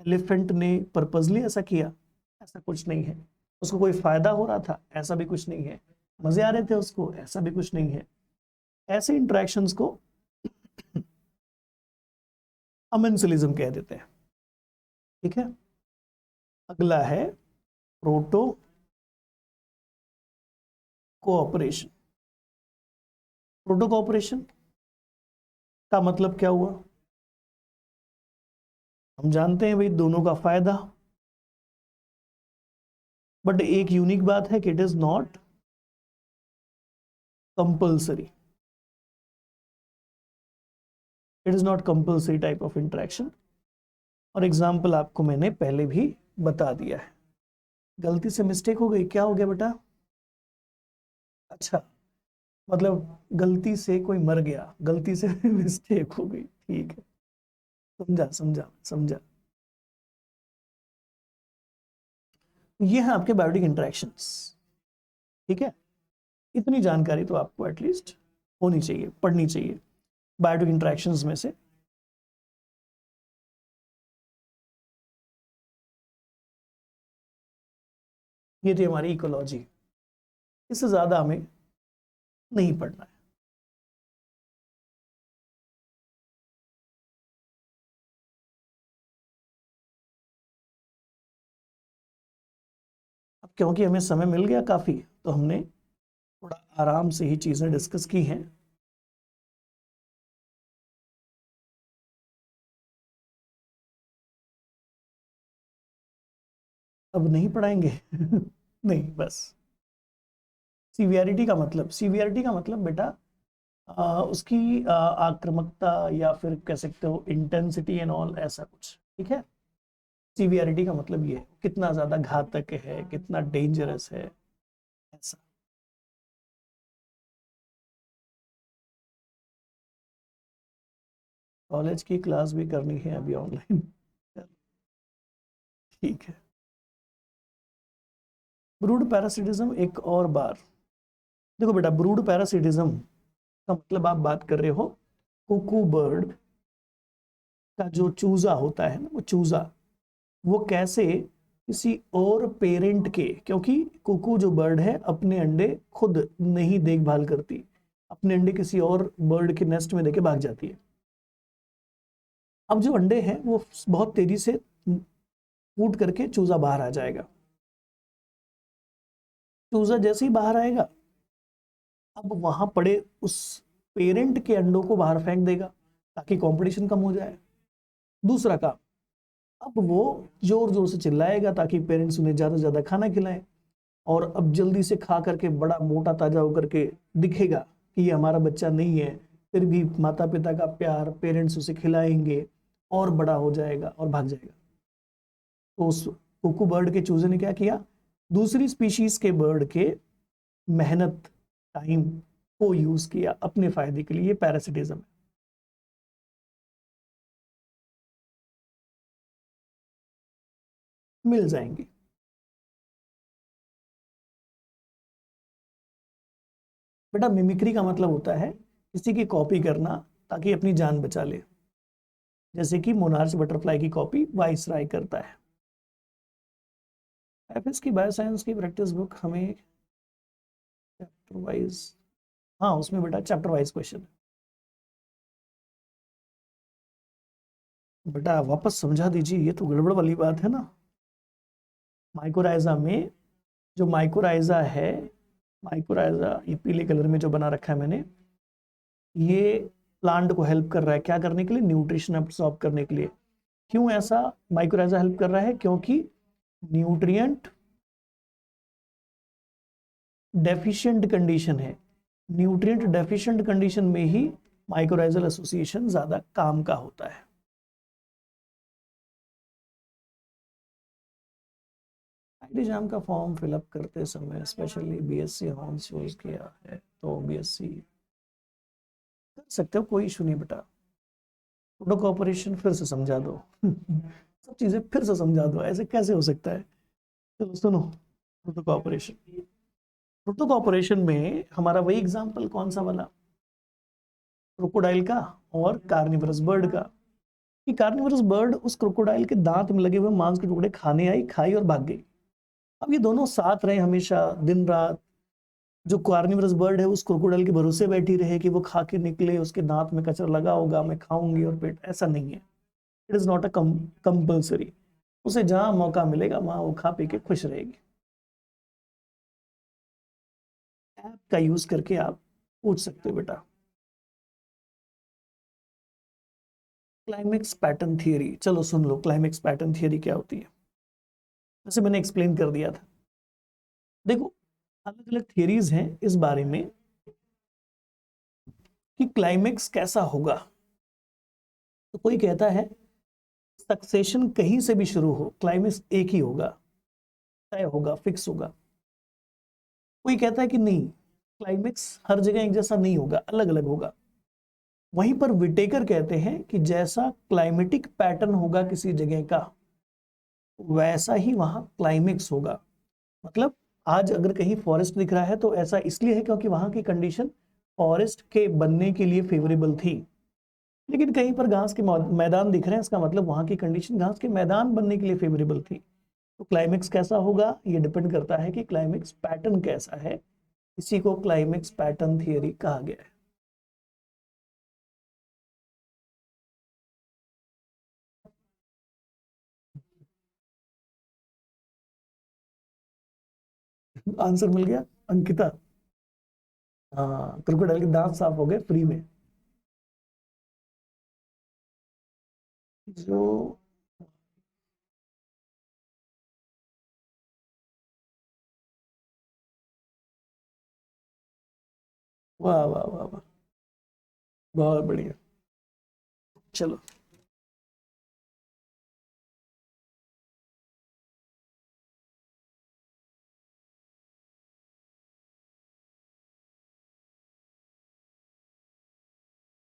एलिफेंट ने पर्पजली ऐसा किया? ऐसा कुछ नहीं है। उसको कोई फायदा हो रहा था? ऐसा भी कुछ नहीं है। मजे आ रहे थे उसको? ऐसा भी कुछ नहीं है। ऐसे इंटरेक्शंस को अमेंसिलिज्म कह देते हैं। ठीक है, अगला है प्रोटो कोऑपरेशन। प्रोटो कोऑपरेशन का मतलब क्या हुआ? हम जानते हैं भाई दोनों का फायदा, बट एक यूनिक बात है कि it is not compulsory, it is not compulsory type of interaction. और एग्जाम्पल आपको मैंने पहले भी बता दिया है। गलती से मिस्टेक हो गई, क्या हो गया बेटा? अच्छा, मतलब गलती से कोई मर गया, गलती से मिस्टेक हो गई, ठीक है, समझा समझा समझा। ये है आपके बायोटिक इंटरेक्शंस। ठीक है, इतनी जानकारी तो आपको एटलीस्ट होनी चाहिए, पढ़नी चाहिए बायोटिक इंटरेक्शंस में से। ये थी हमारी इकोलॉजी, इससे ज्यादा हमें नहीं पढ़ना है। अब क्योंकि हमें समय मिल गया काफी, तो हमने थोड़ा आराम से ही चीजें डिस्कस की हैं। अब नहीं पढ़ाएंगे नहीं, बस सीवियरिटी का मतलब बेटा उसकी आक्रामकता, या फिर कह सकते हो इंटेंसिटी एंड ऑल, ऐसा कुछ। ठीक है, सीवियरिटी का मतलब ये कितना ज्यादा घातक है, कितना डेंजरस है, ऐसा। कॉलेज की क्लास भी करनी है अभी ऑनलाइन ठीक है, ब्रूड पैरासिटिज्म एक और बार। देखो बेटा, ब्रूड पैरासिटिज्म का मतलब आप बात कर रहे हो कुकू बर्ड का जो चूजा होता है ना, वो चूजा वो कैसे किसी और पेरेंट के, क्योंकि कुकू जो बर्ड है अपने अंडे खुद नहीं देखभाल करती, अपने अंडे किसी और बर्ड के नेस्ट में देके भाग जाती है। अब जो अंडे हैं वो बहुत तेजी से फूट करके चूजा बाहर आ जाएगा। चूजा जैसे ही बाहर आएगा, अब वहां पड़े उस पेरेंट के अंडों को बाहर फेंक देगा ताकि कंपटीशन कम हो जाए। दूसरा काम, अब वो जोर जोर से चिल्लाएगा ताकि पेरेंट्स उन्हें ज्यादा से ज्यादा खाना खिलाएं, और अब जल्दी से खा करके बड़ा मोटा ताजा होकर के दिखेगा कि ये हमारा बच्चा नहीं है, फिर भी माता पिता का प्यार, पेरेंट्स उसे खिलाएंगे और बड़ा हो जाएगा और भाग जाएगा। तो उस कुकू बर्ड के चूजे ने क्या किया? दूसरी स्पीशीज के बर्ड के मेहनत, टाइम को यूज किया अपने फायदे के लिए। ये पैरासिटिज्म है। मिल जाएंगे। बेटा मिमिक्री का मतलब होता है किसी की कॉपी करना ताकि अपनी जान बचा ले, जैसे कि मोनार्च बटरफ्लाई की कॉपी वाइसराय करता है। एफएस की बायोसाइंस की प्रैक्टिस बुक हमें चैप्टर वाइज, हाँ उसमें बेटा चैप्टर वाइज क्वेश्चन है। बेटा वापस समझा दीजिए, ये तो गड़बड़ वाली बात है ना। माइकोराइजा में, जो माइकोराइजा है, माइकोराइजा ये पीले कलर में जो बना रखा है मैंने, ये प्लांट को हेल्प कर रहा है क्या करने के लिए? न्यूट्रिशन एब्सॉर्ब करने के लिए। क्यों ऐसा माइक्रोराइजा हेल्प कर रहा है? क्योंकि न्यूट्रिएंट डेफिशिएंट कंडीशन है, न्यूट्रिएंट डेफिशिएंट कंडीशन में ही माइक्रोराइजल एसोसिएशन ज्यादा काम का होता है। आईडी जाम का फॉर्म फिलअप करते समय स्पेशली बीएससी हॉर्न्स यूज किया है तो बीएससी कर सकते हो, कोई इशू नहीं बेटा। प्रोटो कॉर्पोरेशन फिर से समझा दो सब चीजें फिर से समझा दो, ऐसे कैसे हो सकता है? चलो सुनो, प्रोटो कॉर्पोरेशन, प्रोटो कॉर्पोरेशन में हमारा वही एग्जांपल कौन सा वाला, क्रोकोडाइल का और कार्निवरस बर्ड का। कि कार्निवरस बर्ड उस क्रोकोडाइल के दांत में लगे हुए मांस के टुकड़े खाने आई, खाई और भाग गई। अब ये दोनों साथ रहे हमेशा दिन रात। जो कार्निवरस बर्ड है उस क्रोकोडाइल के भरोसे बैठी रहे कि वो खा के निकले, उसके दांत में कचरा लगा होगा, मैं खाऊंगी और पेट, ऐसा नहीं है। It is not a compulsory. उसे जहां मौका मिलेगा वहां वो खा पी के खुश रहेगी। ऐप का यूज करके आप पूछ सकते हो बेटा। क्लाइमेक्स पैटर्न थियरी, चलो सुन लो, क्लाइमेक्स पैटर्न थियरी क्या होती है? जैसे मैंने एक्सप्लेन कर दिया था। देखो, अलग अलग थियरीज हैं इस बारे में कि क्लाइमेक्स कैसा होगा। तो कोई कहता है सक्सेशन कहीं से भी शुरू हो, क्लाइमेक्स एक ही होगा, तय होगा, फिक्स होगा। कोई कहता है कि नहीं, क्लाइमेक्स हर जगह एक जैसा नहीं होगा, अलग अलग होगा। वहीं पर विटेकर कहते हैं कि जैसा क्लाइमेटिक पैटर्न होगा किसी जगह का, वैसा ही वहां क्लाइमेक्स होगा। मतलब आज अगर कहीं फॉरेस्ट दिख रहा है तो ऐसा इसलिए है क्योंकि वहां की कंडीशन फॉरेस्ट के बनने के लिए फेवरेबल थी। लेकिन कहीं पर घास के मैदान दिख रहे हैं, इसका मतलब वहां की कंडीशन घास के मैदान बनने के लिए फेवरेबल थी। तो क्लाइमेक्स कैसा होगा ये डिपेंड करता है कि क्लाइमेक्स पैटर्न कैसा है। इसी को क्लाइमेक्स पैटर्न थियरी कहा गया है। आंसर मिल गया अंकिता। हाँ, क्रोकोडाइल के दांत साफ हो गए फ्री में। जो वाह वाह वाह वाह, बहुत बढ़िया। चलो